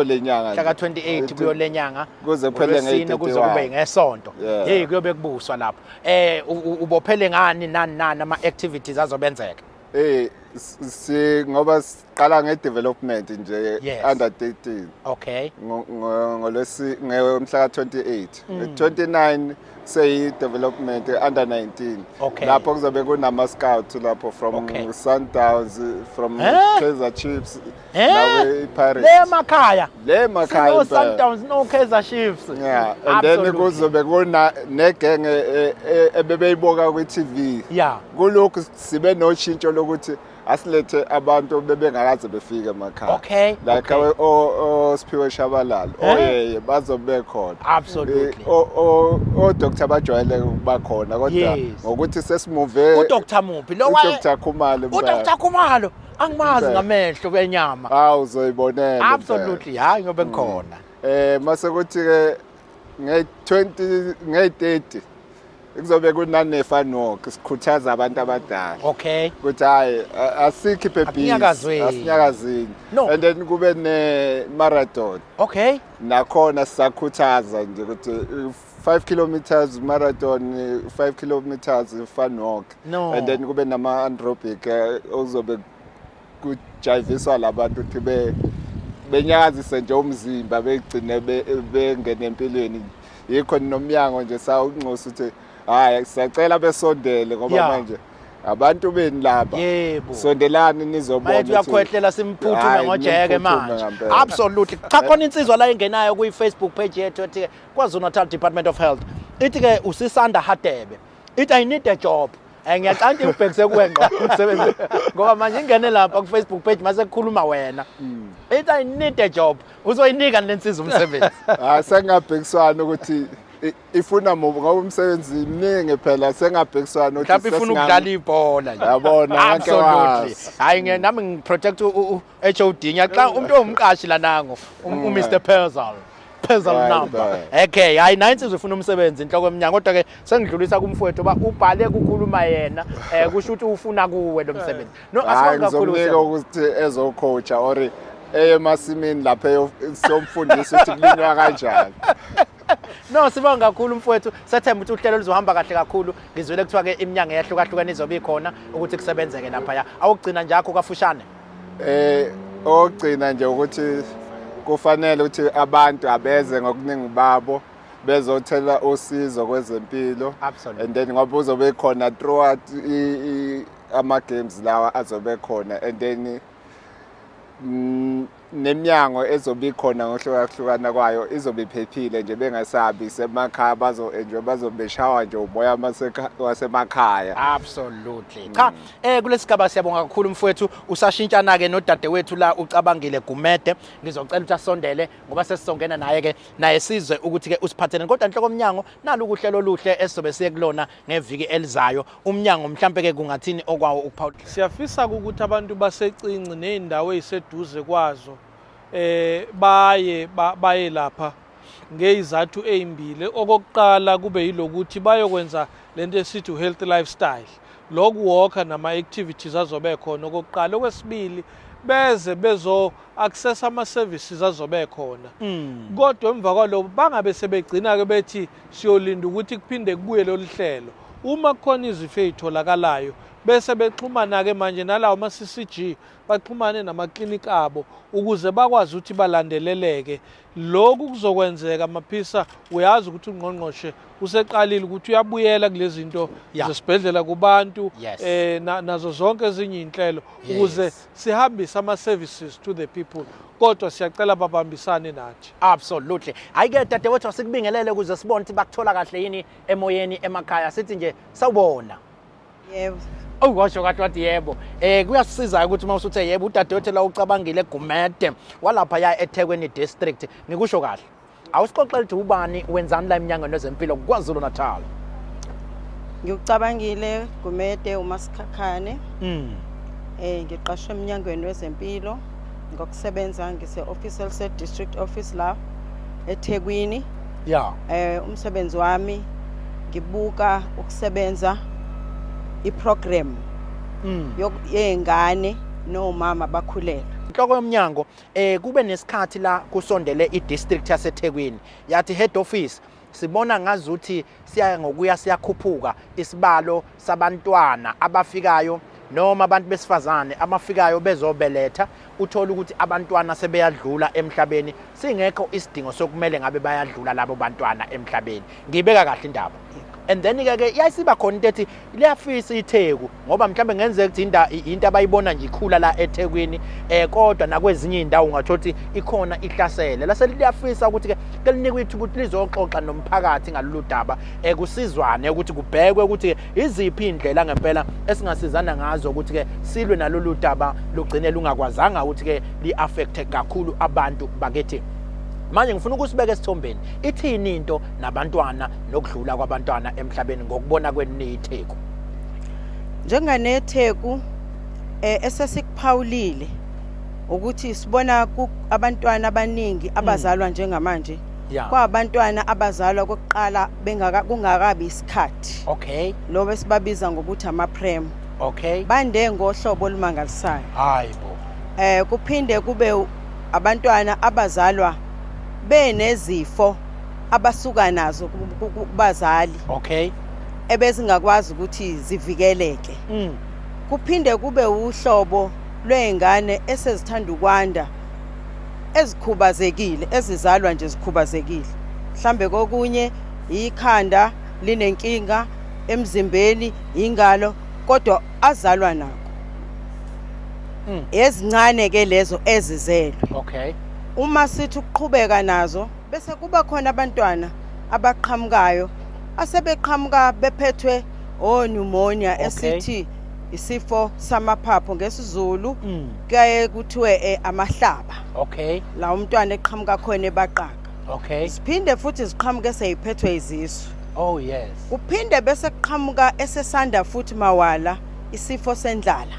lenyanga mhla ka-28 kuyo lenyanga kuze kuphele nge-31 kuze kube ngesonto. Hey kuyobe kubuswa lapho. Ubophele ngani nani ama-activities azobenzeka? Ngoba siqala nge-development nje under 13. Okay. Ngomhla ka-28. 29 say development under 19. Lapho kuzobe kunama-scouts lapho from Sundowns, from Kaizer Chiefs, nawe Pirates. Le makhaya. No Sundowns, no Kaizer Chiefs. Yeah, and then kuzobe kuna negenge ebebeyiboka kwi-TV. Kulokhu sibe noshintsho lokuthi asilethe abantu bebengakaze befike emakhaya. Like Sphiwe Shabalala bazobe khona. Absolutely. Dr. bajwayele ukuba khona kodwa ngokuthi sesimove uDr. Muphi lo Dr. Khumalo. uDr. Khumalo angimazi ngamehlo kwenyama. Uzoyibonela. Absolutely. Hayi ngobe ngikhona. Mase kuthi ke nge-30 kuzobe kunane-funwalk sikhuthaza abantu abadala. Ukuthi hayi asikhiphe busy asinyakazini. And then kube ne-marathon. Nakhona sisakhuthaza nje ukuthi 5 kilometers marathon, 5 kilometers fun walk. And then kube nama-aerobic ozobe kujayiviswa labantu ukuthi benyakazise nje umzimba begcine bengene empilweni. Yikho nomnyango nje sawunxusa ukuthi hayi siyacela besondele ngoba manje abantu beni lapha sondelani nizobona ukuthi uyakhwehlela simphuthume ngojeke manje. Absolutely. Cha khona insizwa la engenayo kuyi Facebook page yethu ethi KwaZulu-Natal Department of Health. Ithi ke usisanda Hadebe. Ithi I need a job. Ngiyacanda ubhekise kuwenqa umsebenzi ngoba manje ingene lapha ku Facebook page mase kukhuluma wena. Ithi I need a job. Uzoyinika lensizwa umsebenzi. Sengabhekiswana ukuthi ifuna ngoba umsebenzi mningi phela sengabhekiswana ukuthi mhlawumbe ifuna ukudlala ibhola nje. Yabona absolutely. Hayi nami ngiprotect HOD ngiyaxa umuntu omqashi la nango uMr Perzal number. Okay, hayi nansi uzofuna umsebenzi inhloko eMnyango kodwa ke sengidlulisa kumfowethu ba ubhale kukhuluma yena kusho ukuthi ufuna kuwe lo msebenzi. No asibonga kakhulu ukuthi ezocoacha or emasimini lapha somfundisi ukuthi kulinywa kanjani. No sibonga kakhulu mfowethu sethemba ukuthi uhlelo luzohamba kahle kakhulu ngizwele kuthiwa ke iminyanga eyahlukahlukene izobe ikhona ukuthi kusebenzeke lapha awugcina nje akho kafushane. Ogcina nje ukuthi kufanele ukuthi abantu abeze ngokuningi babo bezothela usizo kwezeMpilo. And then ngoba uzobe khona throughout ama games lawa azobe khona and then nemnyango ezobe khona ngohlukahlukana kwayo izobe iphephile nje bengasabi semakhaya bazobeshawa nje umoya wasemakhaya. Absolutely. Cha kulesigaba siyabonga kakhulu mfowethu usashintshana ke nodadewethu la ucabangile Gumede ngizocela ukuthi asondele ngoba sesizongena naye ke naye sizwe ukuthi ke usiphathele kodwa inhloko omnyango nalo ukuhlelo oluhle esizobe siye kulona ngeviki elizayo umnyango mhlambe ke kungathini okwawo ukuphawula. Siyafisa ukuthi abantu basecinci nezindawo eziseduze kwazo baye lapha ngezizathu ezimbili. Okokuqala kube yilokuthi bayokwenza lento esithi health lifestyle lokuwalka nama activities azobe khona okokuqala. Okwesibili beze bezo access ama services azobe khona. Kodwa emva kwalokho bangabe sebegcina ke bethi siyolinda ukuthi kuphinde kubuye lo lihlelo. Uma khona izifo ezitholakalayo bese bexhumana ke manje nalawo ma CCG baxhumane namaklinik abo ukuze bakwazi ukuthi balandeleleke. Lokhu kuzokwenzeka maphisa uyazi ukuthi ungqongqoshe useqalile ukuthi uyabuyela kulezi zinto zesibhedlela kubantu nazo zonke ezinye inhlelo ukuze sihambise ama services to the people. Kodwa siyacela babambisane nathi. Absolutely. Ayike dadewethu asikubingelele ukuze sibone ukuthi bakuthola kahle yini emoyeni emakhaya. Sithi nje sawubona. Yebo. Washo kahle wathi yebo. Kuyasisiza ukuthi uma usuthe yebo udadewethu la ucabangile Gumede walapha ya eThekwini district. Ngikusho kahle. Awusixoxele ukuthi ubani wenzani la eMnyangweni wezeMpilo kwaZulu Natal? Ngikucabangile Gumede uMasikhakhane. Ngiqashwe eMnyangweni wezeMpilo ngokusebenza ngise-office district office la eThekwini. Umsebenzi wami ngibuka ukusebenza iprogram yengane nomama bakhulelwe. Inhloko yomnyango kube nesikhathi la kusondele idistrict yaseThekwini yathi head office sibona ngazuthi siyakhuphuka isibalo sabantwana abafikayo noma abantu besifazane abafikayo bezobeletha. Uthola ukuthi abantwana sebeyadlula emhlabeni singekho isidingo sokumele ngabe bayadlula labo bantwana emhlabeni. Ngibeka kahle indaba. And then ke yayisiba khona into ethi liyafisa iTheku ngoba mhlambe ngenzeka ukuthi into abayibona nje ikhula la eThekwini kodwa nakwezinye indawo ungathola ukuthi ikhona ihlasele lase liyafisa ukuthi ke linikwe ithuba ukuthi lizoxoxa nomphakathi ngalolu daba kusizwane ukuthi kubhekwe ukuthi iziphi indlela ngempela esingasizana ngazo ukuthi ke silwe nalolu daba lugcine lungakwazanga ukuthi ke li-affect kakhulu abantu bakithi. Manje ngifuna ukusibeka esithombeni ithini into nabantwana nokudlula kwabantwana emhlabeni ngokubona kwenu iTheku. NjenganeTheku esesikuphawulile ukuthi sibona abantwana abaningi abazalwa njengamanje kwabantwana abazalwa kokuqala kungakabi isikhathi. Lo besibabiza ngokuthi ama-prem. Bande ngohlobo olumangalisayo. Hayibo. Kuphinde kube abantwana abazalwa benezifo abasuka nazo kubazali ebezingakwazi ukuthi zivikeleke. Kuphinde kube uhlobo lwengane esezithanda ukwanda ezikhubazekile ezizalwa nje zikhubazekile. Mhlambe kokunye ikhanda linenkinga emzimbeni ingalo kodwa azalwa nako. Ezincane ke lezo ezizelwe. Uma sithi ukuqhubeka nazo bese kuba khona abantwana abaqhamukayo asebeqhamuka bephethwe pneumonia esithi isifo samaphaphu ngesizulu kuyaye kuthiwe amahlaba. La umntwana eqhamuka khona ebaqaka. Siphinde futhi ziqhamuke seyiphethwe izisu. Kuphinde bese kuqhamuka esesanda futhi mawala isifo sendlala.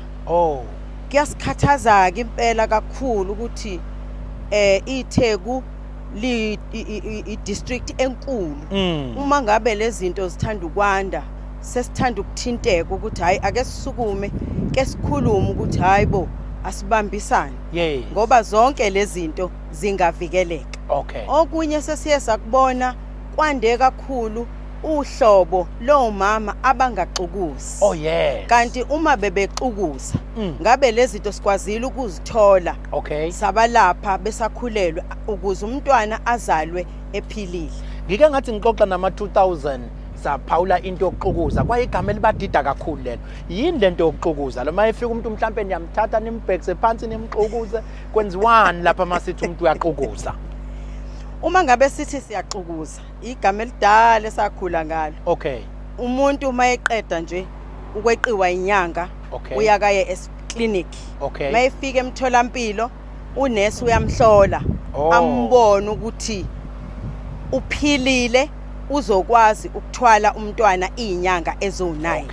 Kuyasikhathaza ke impela kakhulu ukuthi iTheku i-district enkulu uma ngabe lezi zinto zithanda ukwanda sesithanda ukuthinteka ukuthi hayi ake sisukume ke sikhulume ukuthi hayibo asibambisane ngoba zonke lezi zinto zingavikeleka. Okunye sesiye sakubona kwande kakhulu uhlobo lomama abangaxukuzi. Kanti uma bebexukuza ngabe lezi zinto sikwazile ukuzithola sabalapha besakhulelwe ukuze umntwana azalwe ephilile. Ngike ngathi ngixoxa nama 2000 saphawula into yokuxukuza kwayigama elibadida kakhulu lelo. Yini lento yokuxukuza? Lo mayefika umuntu mhlambe niyamthatha nimbhekise phansi nimxukuze kwenziwani lapha masithi umuntu uyaxukuza? Uma ngabe sithi siyaxukuza igama elidala esakhula ngalo. Umuntu uma eqeda nje ukweqiwa inyanga uyakaye eclinic. Mayefika emtholampilo unesi uyamhlola ambone ukuthi uphilile uzokwazi ukuthwala umntwana izinyanga ezo9.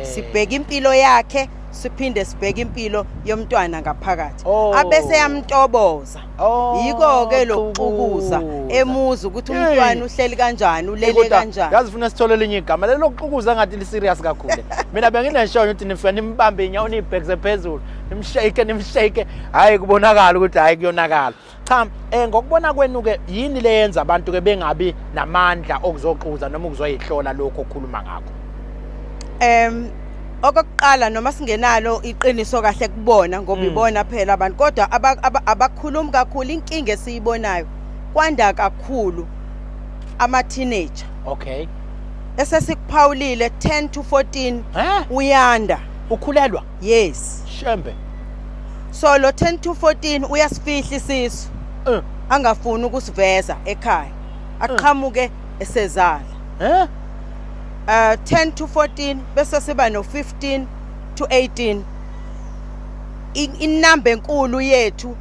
Sibheka impilo yakhe siphinde sibheke impilo yomntwana ngaphakathi abese yamtoboza. Yiko ke lokuxukuza emuzi ukuthi umntwana uhleli kanjani ulele kanjani. Yazifuna sithole linye igama lelo lokuxukuza ngathi li serious kakhulu. Mina bengineshoyo ukuthi nifika nimbambe inyawo nibhekise phezulu nimshake hayi kubonakala ukuthi hayi kuyonakala. Cha ngokubona kwenu ke yini leyenza abantu ke bengabi namandla okuzoxuza noma ukuzoyihlola lokho okhuluma ngakho? Okokuqala noma singenalo iqiniso kahle kubona ngoba ibona phela abantu kodwa abakhulumi kakhulu inkinga esiyibonayo kwanda kakhulu ama teenager. Okay. Esesikuphawulile 10 to 14 uyanda. Ukhulelwa? Yes. Shembe. So lo 10 to 14 uyasifihla isisu. Angafuni ukusiveza ekhaya. Aqhamuke esezala. 10 to 14 bese siba no 15 to 18. Inamba enkulu yethu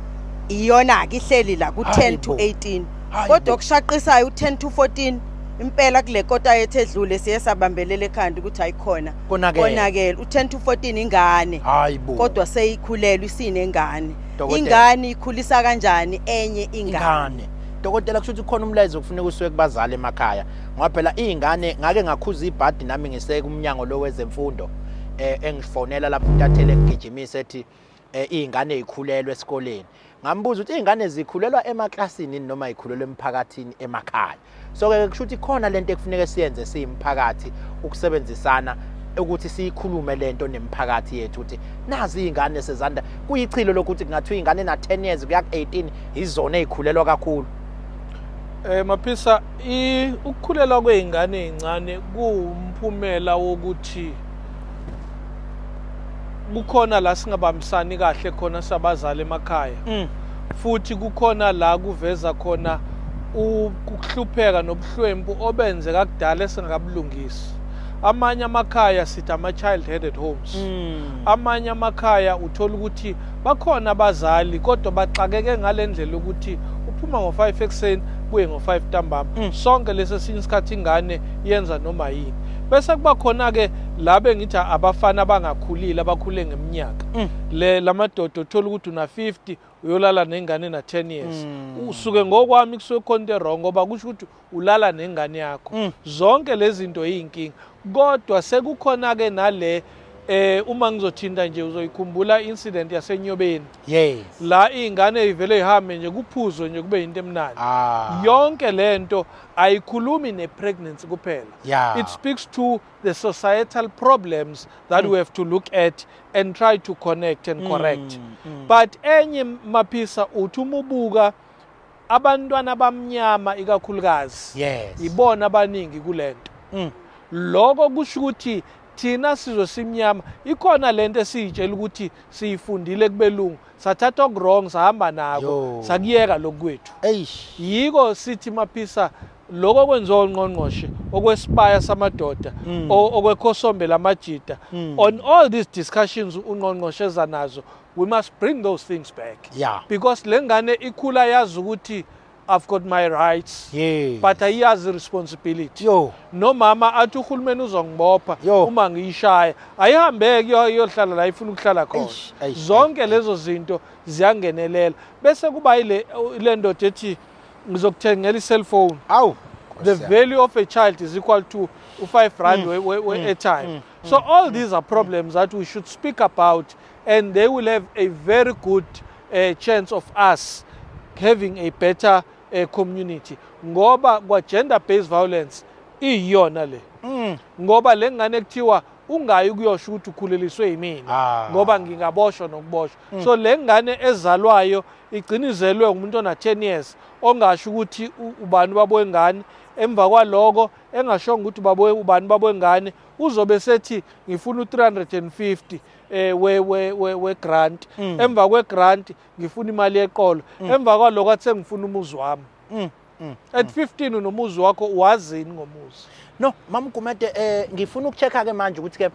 iyona ke ihleli la ku 10 to 18. Kodwa okushaqisayo u10 to 14 impela kule kota yethu edlule siye sabambelela ekhanda ukuthi ayikhona. Konakele u10 to 14 ingane. Kodwa seyikhulelwa isinengane. Ingane ikhulisa kanjani enye ingane? Dokotela kusho ukuthi khona umlayezo kufuneka usuke kubazali emakhaya. Ngoba phela izingane ngake ngakhuza ibhadi nami ngiseke umnyango lo wezemfundo engifonela lapho utathele kugijimise ethi izingane ezikhulelwe esikoleni. Ngambuza ukuthi izingane zikhulelwa emaklasini noma zikhulelwe emphakathini emakhaya. So ke kusho ukuthi khona lento ekufuneka siyenze siyimphakathi ukusebenzisana ukuthi siyikhulume lento nemphakathi yethu ukuthi nazi izingane sezanda kuyichilo lokuthi kungathiwa izingane na 10 years kuya ku 18 izona ezikhulelwa kakhulu. Maphisa ukukhulelwa kweingane ezincane kuumphumela wokuthi kukhona la singabambisani kahle khona sabazali emakhaya. Futhi kukhona la kuveza khona ukuhlupheka nobuhlwempu obenze kakudala esingabulungisi. Amanye amakhaya sithi ama child headed homes. Amanye amakhaya uthola ukuthi bakhona abazali kodwa baxakeke ngalendlela ukuthi uphuma ngo5 ekseni kuye ngo5 ntambama. Sonke lesi sinye isikhathi ingane yenza noma yini. Bese kuba khona ke labe ngithi abafana abangakhulile abakhule ngeminyaka. Lamadodo uthola ukuthi una 50 uyolala nengane na 10 years. Usuke ngokwami kusuke konke wrong ngoba kusho ukuthi ulala nengane yakho. Zonke lezi zinto yinkinga. Kodwa sekukhona ke nale uma ngizothinta nje uzoyikhumbula incident yaseNyobeni. Yes. La izingane ivele ihambe nje kuphuzwe nje kube into emnandi. Yonke lento ayikhulumi nepregnancy kuphela. It speaks to the societal problems that we have to look at and try to connect and correct. But enye Maphisa uthi umubuka abantwana abamnyama ikakhulukazi. Yes. Ibona abaningi kulento. Lokho kusho ukuthi thina sizosimnyama ikhona lento esiyitshela ukuthi siyifundile kubelungu sathatha okwrong sahamba nako sakuyeka lokwethu. Yiko sithi Maphisa lokho kwenziwa ongqongqoshe okwesibaya samadoda okwekhosombe lamajida. On all these discussions ungqongqoshe ezanazo we must bring those things back. Because lengane ikhula yazi ukuthi I've got my rights, but I has a responsibility. No mama athi uHulumeni uzongibopha uma ngiyishaya ayihambeke yohlala la ifuna ukuhlala khona. Zonke lezo zinto ziyangenelela bese kuba ile ndoda ethi ngizokuthengela i-cellphone. The value of a child is equal to 5 rand a time. So all these are problems that we should speak about, and they will have a very good chance of us having a better community. Ngoba kwa gender based violence iyona le. Ngoba lengane kuthiwa ungayi kuyosho ukuthi ukhuleliswe yimina ngoba ngingaboshwa nokuboshwa. So lengane ezalwayo igcinizelwe umuntu ona 10 years ongasho ukuthi ubani babo engane emva kwaloko engashonga ukuthi babo ubani babo engane uzobe sethi ngifuna u350 we grant. Emva kwe grant ngifuna imali yeqolo. Emva kwaloko athi ngifuna umuzi wami. At 15 unomuzi wakho uwazini ngomuzi. No, Mama Gumede ngifuna ukuchecka ke manje ukuthi ke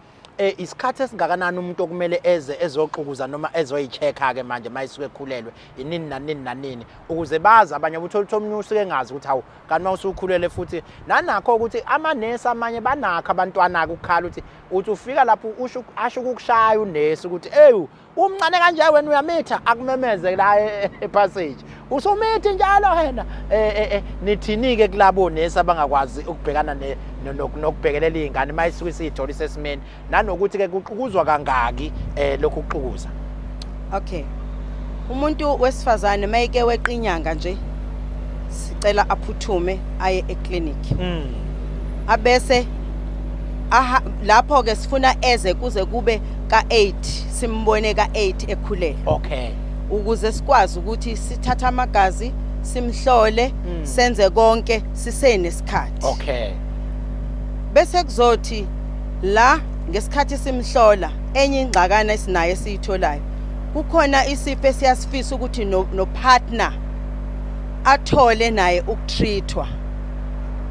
isikhathi esingakanani umuntu okumele ezoqukuza noma ezoyichecka ke manje mayisuke ekhulelwe inini nanini ukuze bazi abanye ubuthola omnye usuke ngazi ukuthi hawu kanti mawusukhulele futhi nanakho ukuthi amanesi amanye banakho abantwana ukukhala uthi ufika lapho asho ukukushaya unesi ukuthi umncane kanje wena uyamitha akumemeze la epassage usumithi njalo wena nithini-ke kulabo nesi abangakwazi ukubhekana nokubhekelela izingane mayisuke siyithola isesimeni nanokuthi-ke kuqukuzwa kangaki lokhu kuqukuza. Okay, umuntu wesifazane mayike weqinyanga nje sicela aphuthume aye eklinikhi abese aha lapho ke sifuna eze kuze kube ka8 simbone ka8 ekhulele okay ukuze sikwazi ukuthi sithatha amagazi simhlole senze konke sisenesikhathi okay bese kuzothi la ngesikhathi simhlola enye ingxakana esinayo esiyitholayo kukhona isifo esiyasifisa ukuthi no partner athole naye ukutreatwa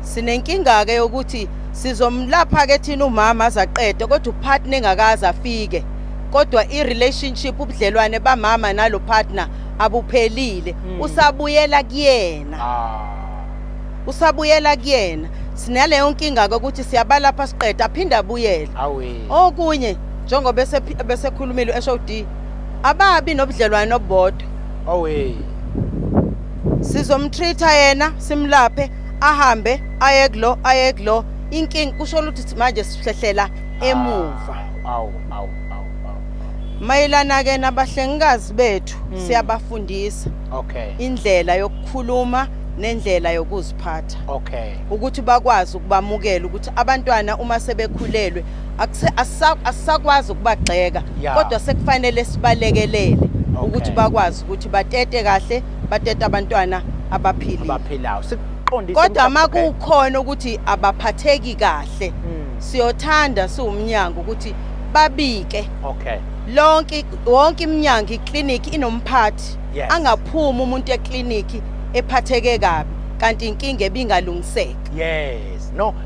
sinenkinga ke ukuthi sizomlapha ke thina umama azaqede kodwa upartner engakaza afike kodwa irelationship ubudlelwane bamama nalo partner abuphelile usabuyela kuyena sinaleyo nkinga ukuthi siyabalapha siqeda aphinda abuyele okunye njengoba besekhulumile eShowD ababi nobudlelwane obodwa sizomtreata yena simlaphe ahambe ayeglo inkinga kusho ukuthi manje sihlehlela emuva mayelana ke nabahlengikazi bethu siyabafundisa indlela yokukhuluma nendlela yokuziphatha ukuthi bakwazi ukubamukela ukuthi abantwana uma sebekhulelwe asisakwazi ukubagxeka kodwa sekufanele sibalekelele ukuthi bakwazi ukuthi batete kahle batete abantwana abaphilayo kodwa makukhona ukuthi abaphatheki kahle siyothanda siwumnyango ukuthi babike wonke iminyango iklinikhi inomphathi angaphuma umuntu eklinikhi ephatheke kabi kanti inkinga ebingalungiseki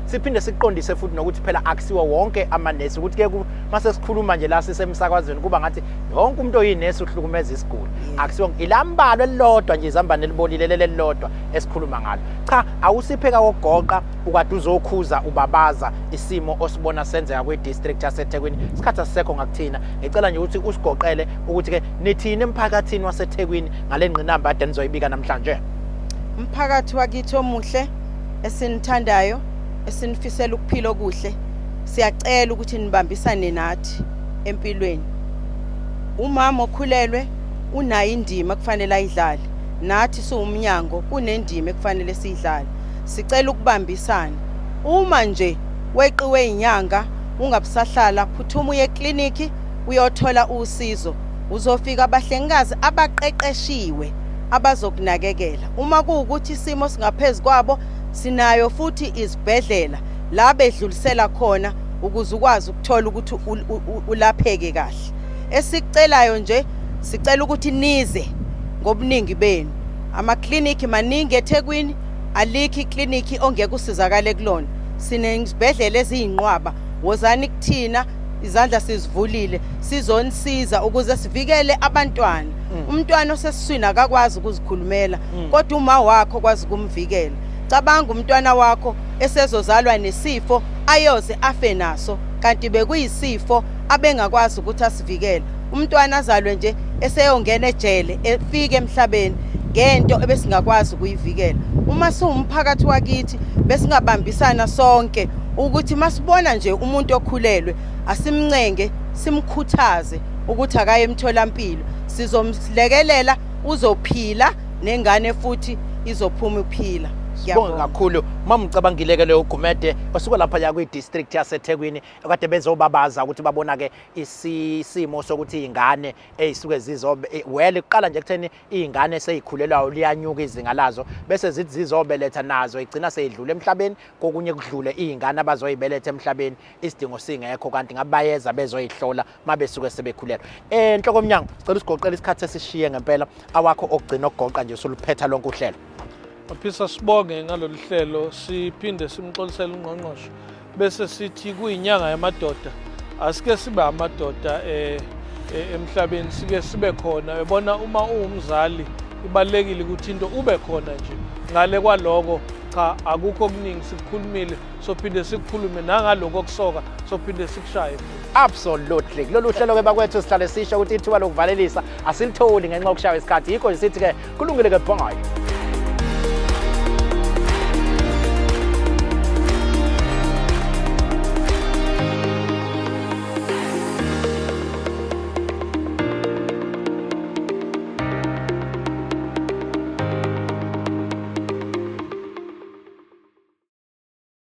siphinde siqondise futhi nokuthi phela akusiwa wonke amanesi ukuthi ke mase sikhuluma nje la sisemsakazweni kuba ngathi wonke umuntu oyinesi uhlukumeza isiguli akusiwa ilambalo elilodwa nje izambane libolile lelelodwa esikhuluma ngalo cha awusipheka wogoqa ukade uzokhuza ubabaza isimo osibona senzeka kwi-district yaseThekwini isikhathi asisekho ngakuthina ngicela nje ukuthi usigoqele ukuthi ke nithini emphakathini waseThekwini ngale ngqinamba ade nizoyibika namhlanje umphakathi wakithi omuhle esinithandayo esinifisela ukuphila okuhle siyacela ukuthi nibambisane nathi empilweni umama okhulelwe unayo indima kufanele ayidlale nathi siwumnyango kunendima ekufanele siyidlale sicela ukubambisana uma nje weqiwe inyanga ungabusahlala phuthuma uye ekliniki uyothola usizo uzofika abahlengikazi abaqeqeshiwe abazokunakekela uma kuukuthi isimo singaphezulu kwabo sinayo futhi izibhedlela la bedlulisela khona ukuze ukwazi ukuthola ukuthi ulapheke kahle esicelayo nje sicela ukuthi nize ngobuningi benu amakliniki maningi eThekwini alikho ikliniki ongeke usizakale kulona sinezibhedlela eziyinqwaba wozani kuthina izandla sizivulile sizonisiza ukuze sivikele abantwana umntwana osesiswini akakwazi ukuzikhulumela kodwa uma wakho kwazi ukumvikela cabanga umntwana wakho esezozalwa nesifo ayoze afe naso kanti bekuyisifo abengakwazi ukuthi asivikele umntwana azalwe nje eseyongena ejele efike emhlabeni ngento ebesingakwazi ukuyivikela uma siwumphakathi wakithi besingabambisana sonke ukuthi masibona nje umuntu okhulelwe asimncenge simkhuthaze ukuthi akaye emtholampilo sizomlekelela uzophila nengane futhi izophuma iphila Sibonga kakhulu mamcabangileke leyo Gumede osuka lapha ya kwi-district yaseThekwini ekade bezobabaza ukuthi babona ke isimo sokuthi ingane ezisuke zizobe iqala nje kutheni izingane seyikhulelwayo liyanyuka izinga lazo bese zithi zizobeletha nazo igcina seyidlula emhlabeni kokunye kudlule izingane abazoyibeletha emhlabeni isidingo singekho kanti ngabayeza bezoyihlola mabesuke sebekhulelwa enhloko omnyango sicela usigoqela isikhathi esishiye ngempela awakho okugcina okugoqa nje usuluphetha lonke uhlelo Maphisa sibonge ngalolu hlelo siphinde simxolisela ungqongqoshe bese sithi kuyinyanga yamadoda asike sibe amadoda emhlabeni sike sibe khona ebona uma uwumzali ibalekile ukuthi into ube khona nje ngale kwaloko cha akukho okuningi sikukhulumile sophinde sikukhulume nangaloko kusoka sophinde sikushaye absolutely lolu hlelo ke bakwethu sihlale sisho ukuthi ithuba lokuvalelisa asilitholi ngenxa yokushaya isikhathi yikho sithi ke kulungile ke bye